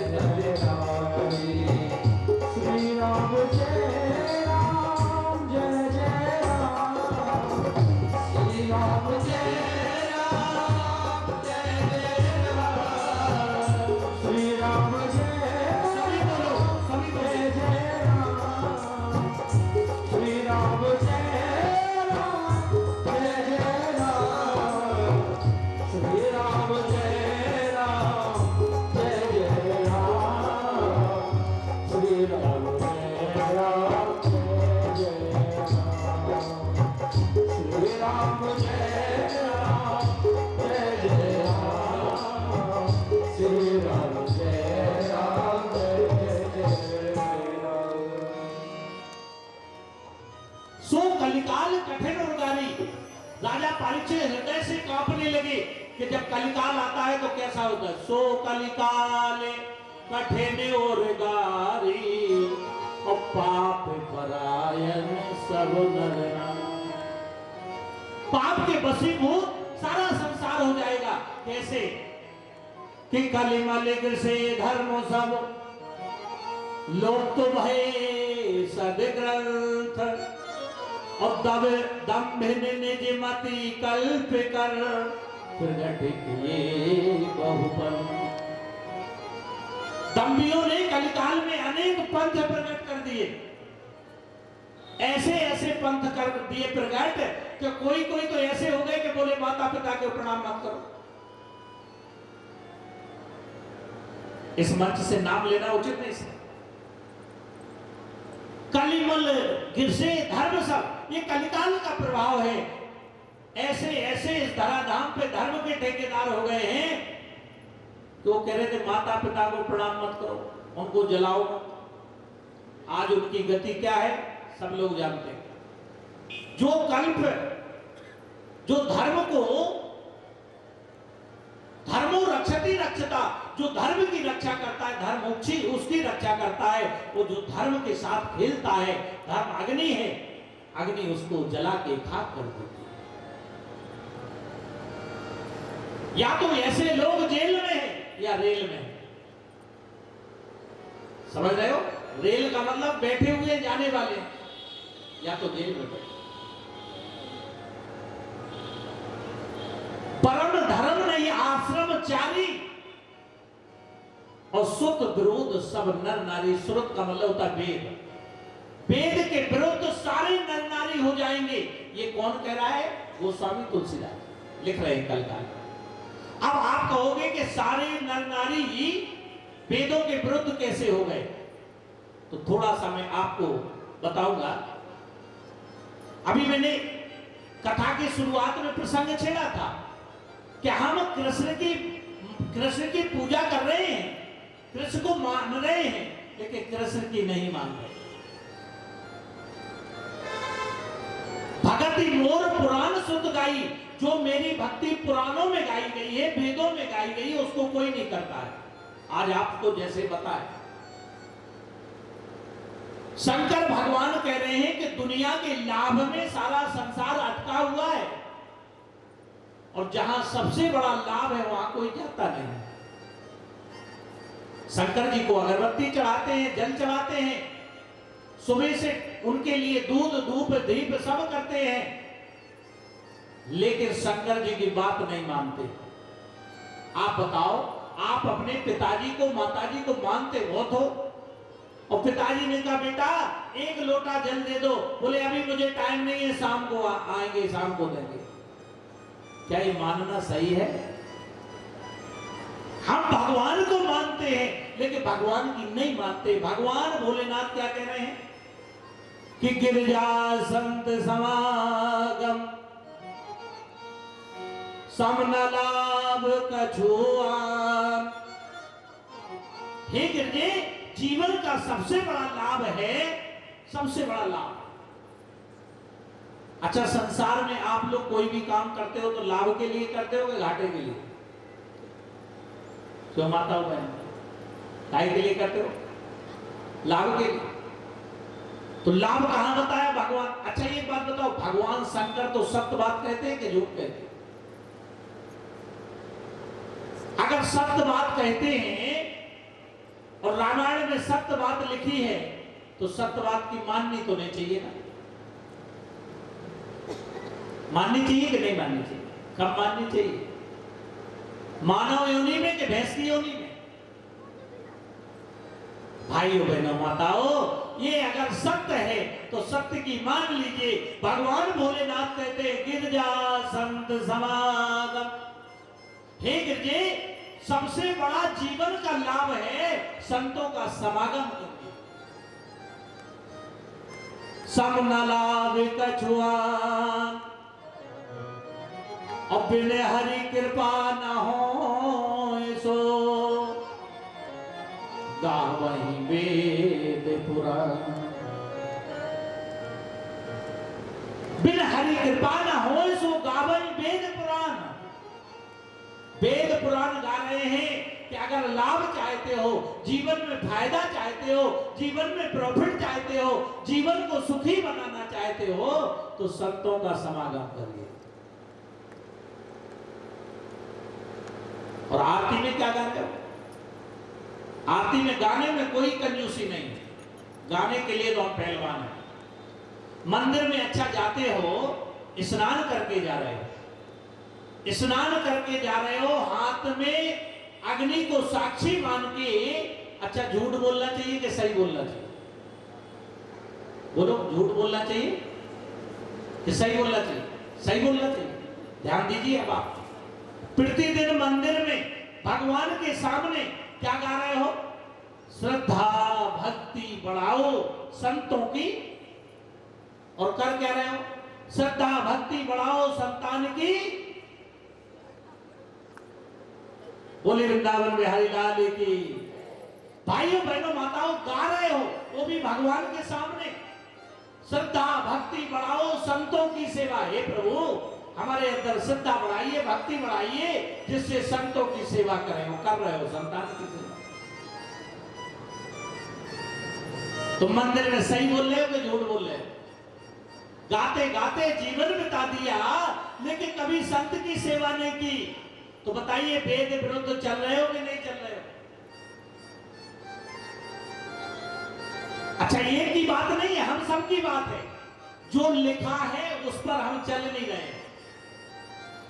नर नारी। श्री राम जय राम, जय जय राम, श्री राम जय राम, जय जय राम, श्री राम जय राम, जय जय राम, श्री राम जय राम, जय जय राम, श्री राम जय राम, जय जय राम, श्री राम जय राम, जय जय राम, श्री राम जय राम, जय जय राम, श्री राम जय राम, जय जय राम। सो कलिकाल कठिन और गारी। राजा परीक्षित हृदय से कांपने लगे कि जब कलिकाल आता है तो कैसा होता है। सो कलिकाल कठिन और गारी, और पाप परायण सब नर नारी। पाप के वशीभूत सारा संसार हो जाएगा। कैसे? कि कलिमल से धर्म सब लोग तो भय सदग्रंथ, और दम्भिन निज मति कल्प कर प्रगट किए बहुबल। दम्भियों ने कलिकाल में अनेक पंथ प्रकट कर दिए, ऐसे ऐसे पंथ कर दिए प्रकट कि कोई कोई तो ऐसे हो गए कि बोले माता पिता के प्रणाम मत करो। इस मंच से नाम लेना उचित नहीं है। कलिमल गिरसे धर्म सब, ये कलिकाल का प्रभाव है। ऐसे ऐसे इस धराधाम पे धर्म के ठेकेदार हो गए हैं तो कह रहे थे माता पिता को प्रणाम मत करो, उनको जलाओ मत। आज उनकी गति क्या है सब लोग जानते हैं। जो कल्प, जो धर्म को धर्मो रक्षति रक्षता, जो धर्म की रक्षा करता है, धर्म उसकी रक्षा करता है, वो जो धर्म के साथ खेलता है, धर्म अग्नि है, अग्नि उसको जला के खाक कर देती है। या तो ऐसे लोग जेल में हैं या रेल में हैं। समझ रहे हो? रेल का मतलब बैठे हुए जाने वाले, या तो जेल में बैठे। परम धर्म नहीं आश्रमचारी, और सुत विरोध सब नर नारी। सुरत का मतलब होता है वेद। वेद के विरुद्ध सारे नर नारी हो जाएंगे। ये कौन कह रहा है? गोस्वामी तुलसीदास। लिख रहे हैं कल का। अब आप कहोगे कि सारे नर नारी ही वेदों के विरुद्ध कैसे हो गए, तो थोड़ा सा मैं आपको बताऊंगा। अभी मैंने कथा की शुरुआत में प्रसंग छेड़ा था कि हम कृष्ण की पूजा कर रहे हैं, कृष्ण को मान रहे हैं, लेकिन कृष्ण की नहीं मान रहे। भगति मोर पुराण सुध गाई, जो मेरी भक्ति पुराणों में गाई गई है, वेदों में गाई गई है, उसको कोई नहीं करता है। आज आपको जैसे बताए, शंकर भगवान कह रहे हैं कि दुनिया के लाभ में सारा संसार अटका हुआ है, और जहां सबसे बड़ा लाभ है वहां कोई जाता नहीं। शंकर जी को अगरबत्ती चढ़ाते हैं, जल चढ़ाते हैं, सुबह से उनके लिए दूध धूप दीप सब करते हैं, लेकिन शंकर जी की बात नहीं मानते। आप बताओ, आप अपने पिताजी को माताजी को मानते हो तो, और पिताजी ने कहा बेटा एक लोटा जल दे दो, बोले अभी मुझे टाइम नहीं है, शाम को आएंगे, शाम को देंगे। क्या ये मानना सही है? हम भगवान को मानते हैं लेकिन भगवान की नहीं मानते। भगवान भोलेनाथ क्या कह रहे हैं कि गिरजा संत समागम समन लाभ कछुआन। हे गिरजे, जीवन का सबसे बड़ा लाभ है, सबसे बड़ा लाभ। अच्छा, संसार में आप लोग कोई भी काम करते हो तो लाभ के लिए करते हो कि घाटे के लिए? क्यों माताओं बहन, काय के लिए करते हो? लाभ के लिए। तो लाभ कहां बताया भगवान? अच्छा एक बात बताओ, भगवान शंकर तो सत्य बात कहते हैं कि झूठ कहते हैं? अगर सत्य बात कहते हैं और रामायण में सत्य बात लिखी है, तो सत्य बात की माननी तो नहीं चाहिए ना? माननी चाहिए कि नहीं माननी चाहिए? कब माननी चाहिए? मानव योनि में कि भैंस की योनि में? भाइयों बहनों माताओं, ये अगर सत्य है तो सत्य की मान लीजिए। भगवान भोलेनाथ कहते हैं गिरजा संत समागम। हे गिरजे, सबसे बड़ा जीवन का लाभ है संतों का समागम करना। सब न लाभ कछुआन, और बिन हरि कृपा न हो सो गावहि वेद पुराण। बिन हरि कृपा न हो सो गावहि वेद पुराण। वेद पुराण गा रहे हैं कि अगर लाभ चाहते हो, जीवन में फायदा चाहते हो, जीवन में प्रॉफिट चाहते हो, जीवन को सुखी बनाना चाहते हो, तो संतों का समागम करिए। और आरती में क्या गाते हो? आरती में गाने में कोई कंजूसी नहीं है, गाने के लिए तो हम पहलवान हैं। मंदिर में अच्छा जाते हो, स्नान करके जा रहे हो, स्नान करके जा रहे हो, हाथ में अग्नि को साक्षी मान के, अच्छा झूठ बोलना चाहिए कि सही बोलना चाहिए? बोलो, झूठ बोलना चाहिए कि सही बोलना चाहिए? सही बोलना चाहिए। ध्यान दीजिए। अब आप प्रतिदिन मंदिर में भगवान के सामने क्या गा रहे हो? श्रद्धा भक्ति बढ़ाओ संतों की, और कर क्या रहे हो? श्रद्धा भक्ति बढ़ाओ संतान की। बोले वृंदावन बिहारी लाल की। भाइयों बहनों माताओं, गा रहे हो वो भी भगवान के सामने। श्रद्धा भक्ति बढ़ाओ संतों की सेवा। हे प्रभु, हमारे अंदर श्रद्धा बढ़ाइए, भक्ति बढ़ाइए, जिससे संतों की सेवा करें। वो कर रहे हो संतान की सेवा। तो मंदिर में सही बोल रहे हो कि झूठ बोल रहे हो? गाते गाते जीवन बिता दिया, लेकिन कभी संत की सेवा नहीं की, तो बताइए वेद विरुद्ध चल रहे हो कि नहीं चल रहे हो? अच्छा, एक की बात नहीं है, हम सब की बात है। जो लिखा है उस पर हम चल नहीं रहे।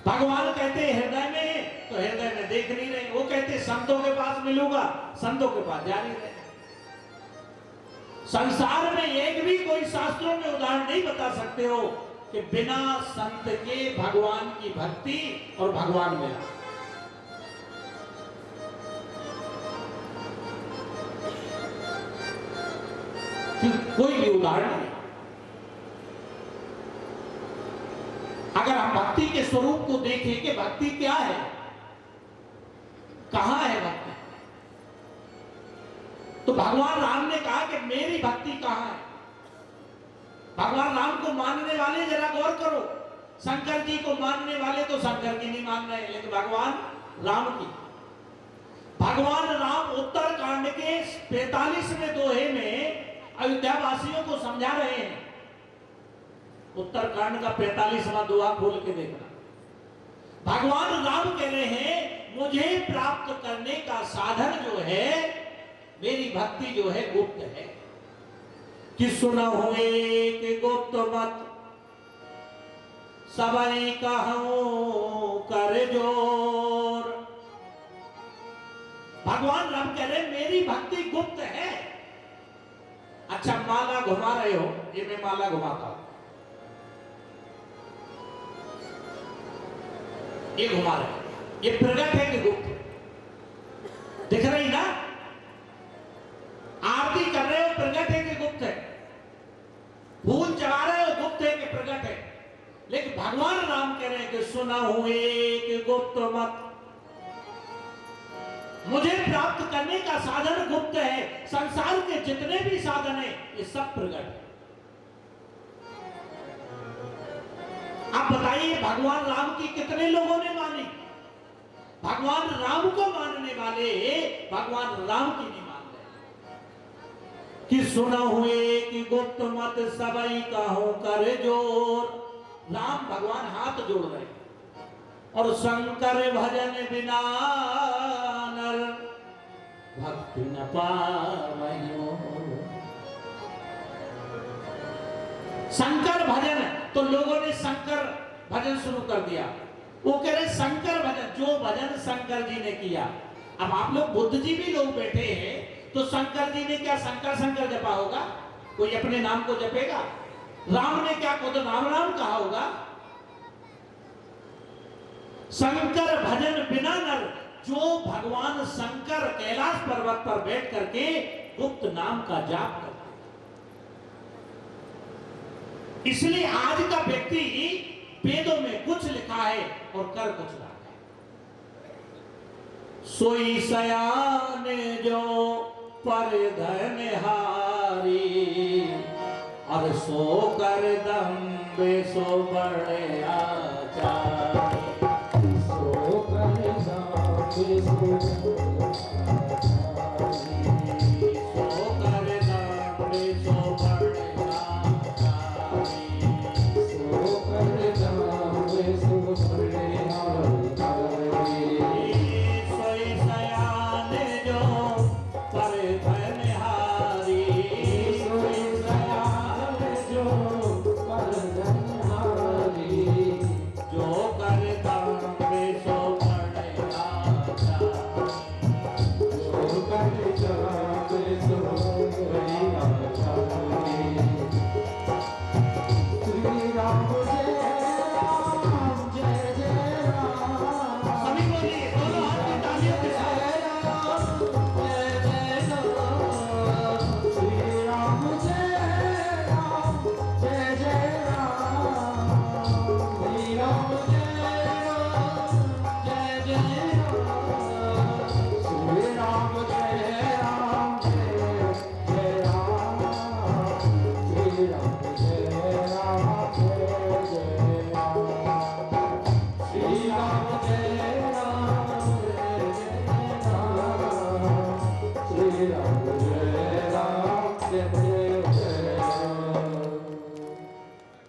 भगवान कहते हृदय में है तो हृदय में देख नहीं रहे। वो कहते संतों के पास मिलूंगा, संतों के पास जा नहीं रहे। संसार में एक भी कोई शास्त्रों में उदाहरण नहीं बता सकते हो कि बिना संत के भगवान की भक्ति और भगवान मिला। कोई भी उदाहरण नहीं। अगर हम भक्ति के स्वरूप को देखें कि भक्ति क्या है, कहां है भक्ति, तो भगवान राम ने कहा कि मेरी भक्ति कहां है। भगवान राम को मानने वाले जरा गौर करो, शंकर जी को मानने वाले तो शंकर की नहीं मान रहे, लेकिन भगवान राम की। भगवान राम उत्तरकांड के 45वें दोहे में अयोध्या वासियों को समझा रहे हैं। उत्तरकांड का 45वां दोहा खोल के देखना। भगवान राम कह रहे हैं मुझे प्राप्त करने का साधन जो है, मेरी भक्ति जो है गुप्त है। कि सुना हुए कि गुप्त मत सबई कहूं कर जोर। भगवान राम कह रहे मेरी भक्ति गुप्त है। अच्छा, माला घुमा रहे हो, ये मैं माला घुमाता हूं, ये घुमा रहे, ये प्रकट है कि गुप्त? दिख रही ना? आरती कर रहे हो, प्रकट है कि गुप्त है? फूल चढ़ा रहे हो, गुप्त है कि प्रकट है? लेकिन भगवान राम कह रहे हैं कि सुना हुए कि गुप्त मत, मुझे प्राप्त करने का साधन गुप्त है। संसार के जितने भी साधन है ये सब प्रकट है। आप बताइए भगवान राम की कितने लोगों ने मानी? भगवान राम को मानने वाले भगवान राम की नहीं मान रहे। कि सुना हुए कि गुप्त मत सबई कहूं कर जोर। राम भगवान हाथ जोड़ रहे और शंकर भजन बिना नर भक्ति न पावयो। शंकर भजन, तो लोगों ने शंकर भजन शुरू कर दिया। वो कह रहे शंकर भजन, जो भजन शंकर जी ने किया। अब आप लोग बुद्ध जी भी लोग बैठे हैं, तो शंकर जी ने क्या शंकर शंकर जपा होगा? कोई अपने नाम को जपेगा? राम ने क्या खुद राम राम कहा होगा? शंकर भजन बिना नर, जो भगवान शंकर कैलाश पर्वत पर बैठ करके गुप्त नाम का जाप करते। इसलिए आज का व्यक्ति वेदों में कुछ लिखा है और कर कुछ रहा है। सोई सयान जो पर धन हारी, और सो कर दम्बे सो बड़े आचार। सो कर दम्बे सो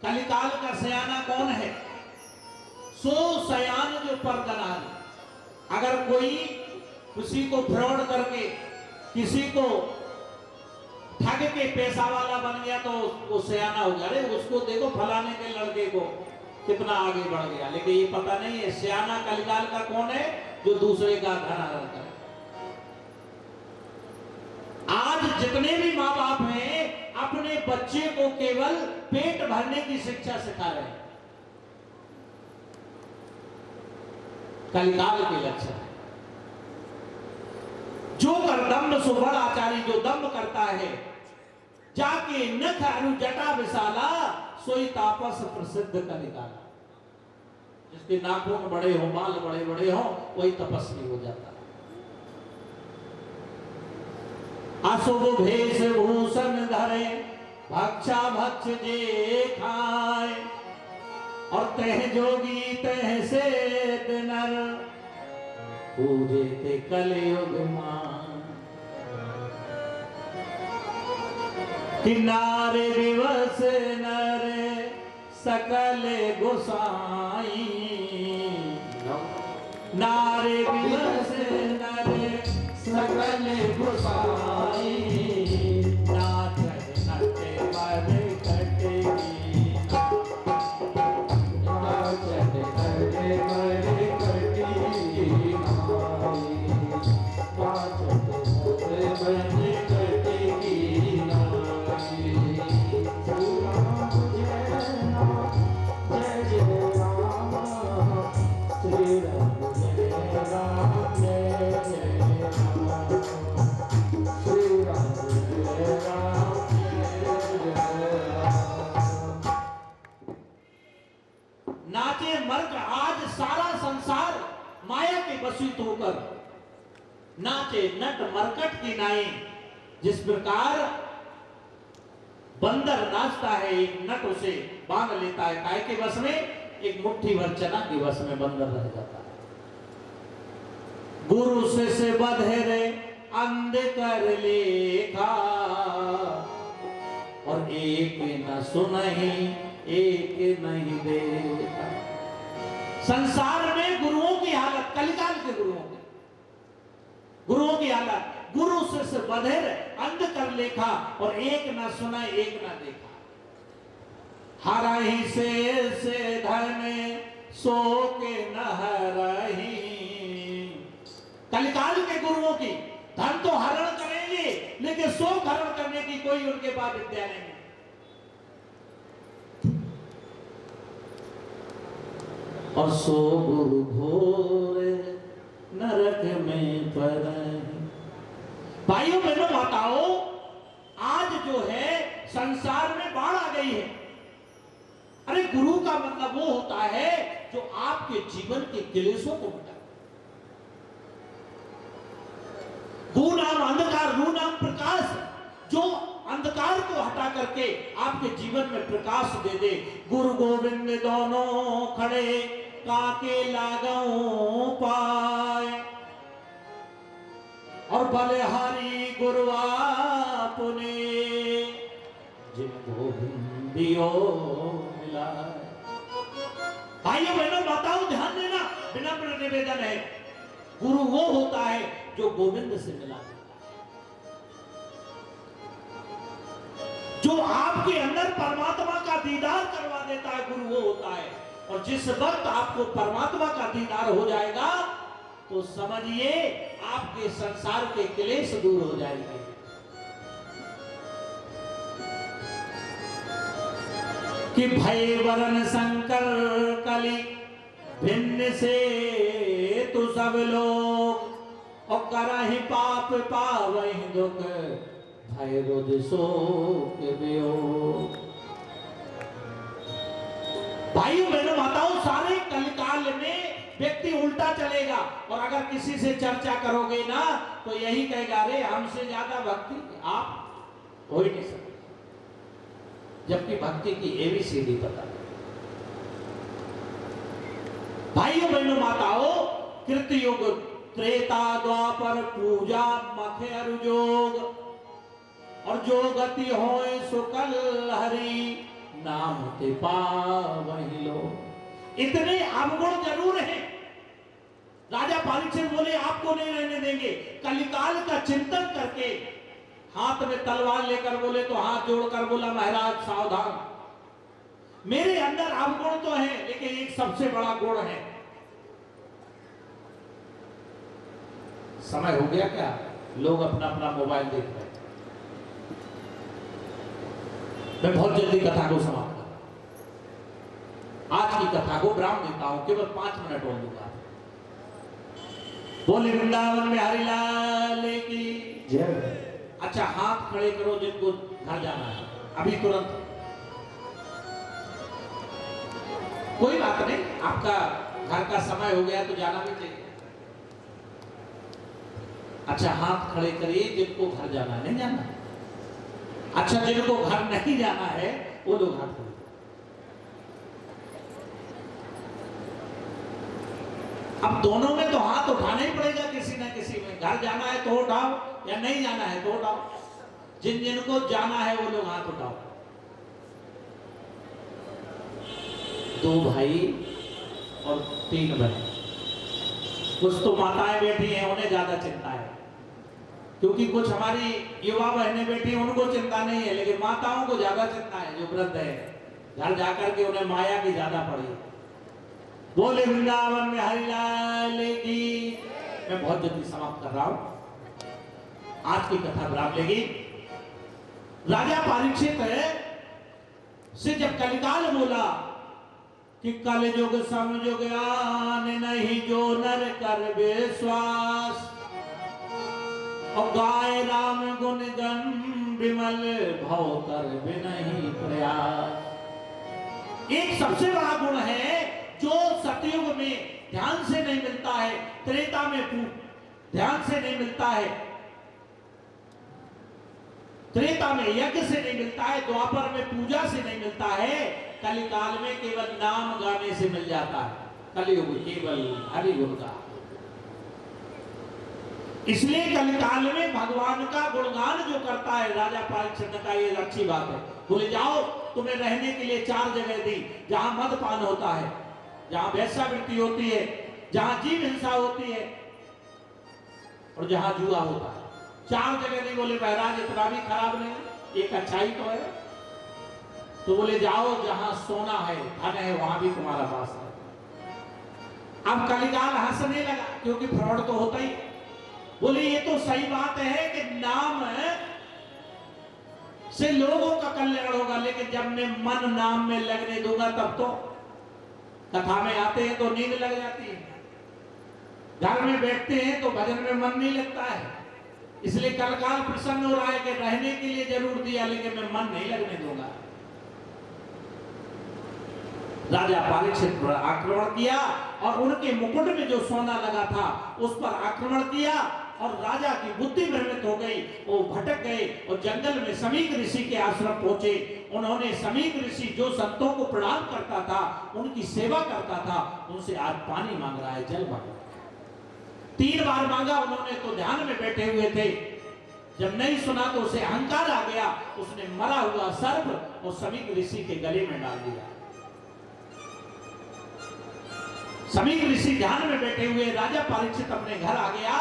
कलिकाल का सयाना कौन है? सो सयान जो परदनार। अगर कोई किसी को फ्रॉड करके, किसी को ठग के पैसा वाला बन गया तो वो सयाना हो गया। अरे उसको देखो फलाने के लड़के को कितना आगे बढ़ गया, लेकिन ये पता नहीं है सयाना कलिकाल का कौन है? जो दूसरे का धन हरण करे। आज जितने भी माँ बाप हैं अपने बच्चे को केवल पेट भरने की शिक्षा सिखा रहे हैं। कलिकाल के लक्षण है। जो कर दम्भ सुबड़ आचारी, जो दम्भ करता है, जाके नख अरु जटा विशाला, सोई तापस प्रसिद्ध कलिकाला। जिसके नाखून बड़े हो, बाल बड़े बड़े हो, वही तपस्वी हो जाता है। अशुभ भेष भूषण धरे, भक्षा भक्ष जे खाए, और तह जोगी तह से नर, पूजे ते कलयुग मान। किनारे दिवस नर सकल गोसाई, नारे दिवस नर सकल गोसाई, नाच नटे पर कटेगी, नाच नटे पर कटेगी नाई, नाच नटे पर कटेगी नाई। नाचे मर्ग आज सारा संसार माया के वशीत होकर, नाचे नट मरकट की नाई। जिस प्रकार बंदर नाचता है, एक नट उसे बांध लेता है काय के वश में, एक मुट्ठी भर चना के वश में बंदर रह जाता है। गुरु से बधेरे अंध कर लेखा, और एक न सुनहि एक नहीं देखा। संसार में गुरुओं की हालत, कलिकाल के गुरुओं की हालत, गुरु से बधिर अंध कर लेखा, और एक न सुना एक न देखा। हरा ही से धन सो के न हरही। कलिकाल के गुरुओं की धन तो हरण करेंगे, लेकिन शोक हरण करने की कोई उनके पास विद्या नहीं। और सो गुरु घोर नरक में पड़े। भाइयों बहनों माताओं, आज जो है संसार में बाढ़ आ गई है। अरे गुरु का मतलब वो होता है जो आपके जीवन के क्लेशों को मिटा। गु नाम अंधकार, रू नाम प्रकाश, जो अंधकार को हटा करके आपके जीवन में प्रकाश दे दे। गुरु गोविंद दोनों खड़े काके लागों पाए, और बलिहारी गुरु आपने जिनको हिंदियों मिला। भाइयों बहनों माताओं ध्यान देना, विनम्र निवेदन है। गुरु वो होता है जो गोविंद से मिला, जो आपके अंदर परमात्मा का दीदार करवा देता है। गुरु वो होता है। और जिस वक्त आपको परमात्मा का दीदार हो जाएगा, तो समझिए आपके संसार के क्लेश दूर हो जाएंगे। कि भय वरण शंकर कली भिन्न से तू सब लोग, और करहि पाप पावहि दुख, भय रोज शोक वियोग। भाइयों बहनों माताओं, सारे कलिकाल में व्यक्ति उल्टा चलेगा, और अगर किसी से चर्चा करोगे ना, तो यही कहेगा अरे हमसे ज्यादा भक्ति आप हो ही नहीं सकते, जबकि भक्ति की एबीसीडी पता है। भाइयों बहनों माताओं, कृतयुग त्रेता द्वापर पूजा मख अरुजोग, और जो गति होए सुकल हरि, नाम ते पावहि लोग। इतने अवगुण जरूर हैं। राजा परीक्षित बोले आपको नहीं रहने देंगे। कलिकाल का चिंतन करके हाथ में तलवार लेकर बोले, तो हाथ जोड़कर बोला महाराज सावधान, मेरे अंदर अवगुण तो है, लेकिन एक सबसे बड़ा गुण है। समय हो गया क्या? लोग अपना अपना मोबाइल देख रहे हैं। मैं बहुत जल्दी कथा को समाप्त कर, आज की कथा को विराम देता हूं, केवल 5 मिनट और दूंगा। बोले वृंदावन में हरि लाल की जय। अच्छा, हाथ खड़े करो जिनको घर जाना है अभी तुरंत। कोई बात नहीं, आपका घर का समय हो गया तो जाना भी चाहिए। अच्छा, हाथ खड़े करिए जिनको घर जाना है। नहीं जाना? अच्छा, जिनको घर नहीं जाना है वो लोग हाथ खड़े। अब दोनों में तो हाथ उठाना ही पड़ेगा किसी ना किसी में। घर जाना है तो उठाओ, या नहीं जाना है तो उठाओ। जिन जिनको जाना है वो लोग हाथ उठाओ। 2 भाई और 3 बहन। कुछ तो माताएं बैठी हैं, उन्हें ज्यादा चिंता है, क्योंकि कुछ हमारी युवा बहनें बैठी, उनको चिंता नहीं है, लेकिन माताओं को ज्यादा चिंता है। जो वृद्ध है घर जाकर के उन्हें माया की ज्यादा पड़ी है। बोले वृंदावन में हरि लाल की। मैं बहुत जल्दी समाप्त कर रहा हूं, आज की कथा विराम लेगी। राजा परीक्षित से जब कलिकाल बोला कि कल युग समझुग आन नहीं जो नर कर विश्वास, और गाय राम गुण गण विमल भव कर नहीं प्रयास। एक सबसे बड़ा गुण है जो सतयुग में ध्यान से नहीं मिलता है, त्रेता में ध्यान से नहीं मिलता है, त्रेता में यज्ञ से नहीं मिलता है, द्वापर में पूजा से नहीं मिलता है, कलिकाल में केवल नाम गाने से मिल जाता है। कलियुग केवल हरि गुण का। इसलिए कलिकाल में भगवान का गुणगान जो करता है राजा परीक्षित का, ये अच्छी बात है। बोले जाओ, तुम्हें रहने के लिए 4 जगह दी, जहां मदपान होता है, जहां वेश्यावृत्ति होती है, जहां जीव हिंसा होती है, और जहां जुआ होता है। 4 जगह नहीं। बोले महाराज इतना भी खराब नहीं, एक अच्छाई तो है। तो बोले जाओ, जहां सोना है, धन है, वहां भी तुम्हारा पास है। अब कलिकाल हंसने लगा, क्योंकि फ्रॉड तो होता ही। बोले ये तो सही बात है कि नाम से लोगों का कल्याण होगा, लेकिन जब मैं मन नाम में लगने दूंगा तब तो। कथा में आते हैं तो नींद लग जाती है, घर में बैठते हैं तो भजन में मन नहीं लगता है। इसलिए कलकाल प्रसन्न हो रहा है कि रहने के लिए जरूर दिया, लेकिन मैं मन नहीं लगने दूंगा। राजा परीक्षित पर आक्रमण किया और उनके मुकुट में जो सोना लगा था उस पर आक्रमण किया, और राजा की बुद्धि भ्रमित हो गई। वो भटक गए और जंगल में समीक ऋषि के आश्रम पहुंचे। उन्होंने समीक ऋषि जो संतों को प्रणाम करता था, उनकी सेवा करता था, उनसे आज पानी मांग रहा है, जल मांग रहा है। 3 बार मांगा उन्होंने, तो ध्यान में बैठे हुए थे। जब नहीं सुना तो उसे अहंकार आ गया, उसने मरा हुआ सर्प और समीक ऋषि के गले में डाल दिया। समीक ऋषि ध्यान में बैठे हुए, राजा परीक्षित अपने घर आ गया,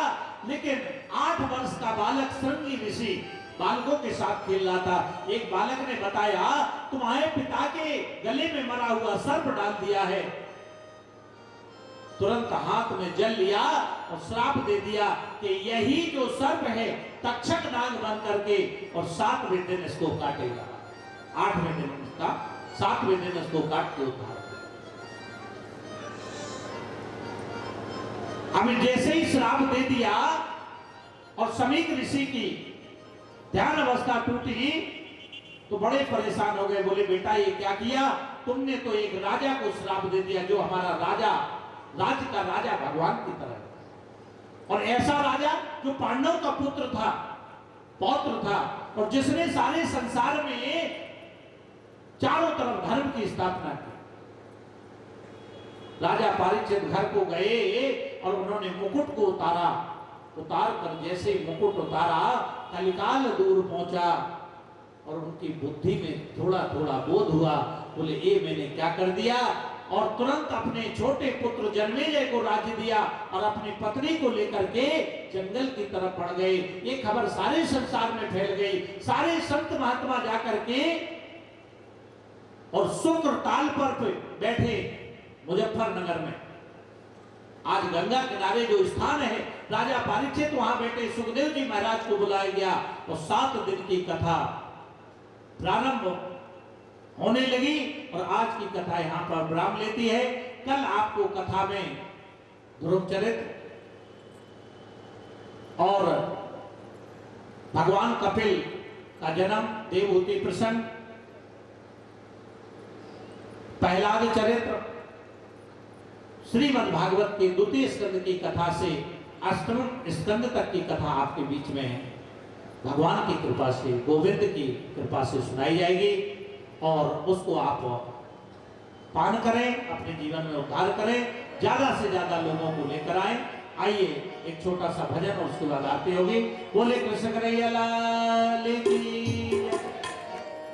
लेकिन 8 वर्ष का बालक श्रृंगी ऋषि बालकों के साथ खेल रहा था। एक बालक ने बताया, तुम्हारे पिता के गले में मरा हुआ सर्प डाल दिया है। तुरंत हाथ में जल लिया और श्राप दे दिया कि यही जो सर्प है तक्षक नाग बन करके और 7वें दिन इसको काटेगा। 8वें दिन इसका, 7वें दिन इसको काट के उतार। हमें जैसे ही श्राप दे दिया और समीक ऋषि की ध्यान अवस्था टूटी, तो बड़े परेशान हो गए। बोले बेटा ये क्या किया तुमने? तो एक राजा को श्राप दे दिया, जो हमारा राजा, राज्य का राजा भगवान की तरह, और ऐसा राजा जो पांडव का पुत्र था, पौत्र था, और जिसने सारे संसार में चारों तरफ धर्म की स्थापना की। राजा परीक्षित घर को गए और उन्होंने मुकुट को उतारा। उतार कर जैसे मुकुट उतारा, कलिकाल दूर पहुंचा और उनकी बुद्धि में थोड़ा थोड़ा बोध हुआ। बोले ये मैंने क्या कर दिया? और तुरंत अपने छोटे पुत्र जन्मेजय को राज्य दिया और अपनी पत्नी को लेकर के जंगल की तरफ बढ़ गए। ये खबर सारे संसार में फैल गई। सारे संत महात्मा जाकर के और शुक्र ताल पर बैठे मुजफ्फरनगर में। आज गंगा किनारे जो स्थान है, राजा परीक्षित वहां बैठे। सुखदेव जी महाराज को बुलाया गया और 7 दिन की कथा प्रारंभ होने लगी और आज की कथा यहाँ पर विराम लेती है। कल आपको कथा में ध्रुव चरित्र और भगवान कपिल का जन्म, देवहूति प्रसंग, प्रहलाद चरित्र, श्रीमद् भागवत के द्वितीय स्कंद की कथा से अष्टम स्कंद तक की कथा आपके बीच में है। भगवान की कृपा से, गोविंद की कृपा से सुनाई जाएगी और उसको आप पान करें, अपने जीवन में उद्धार करें, ज्यादा से ज्यादा लोगों को लेकर आए। आइए एक छोटा सा भजन और उसके बाद आरती होगी। बोले कृष्ण कन्हैया लाल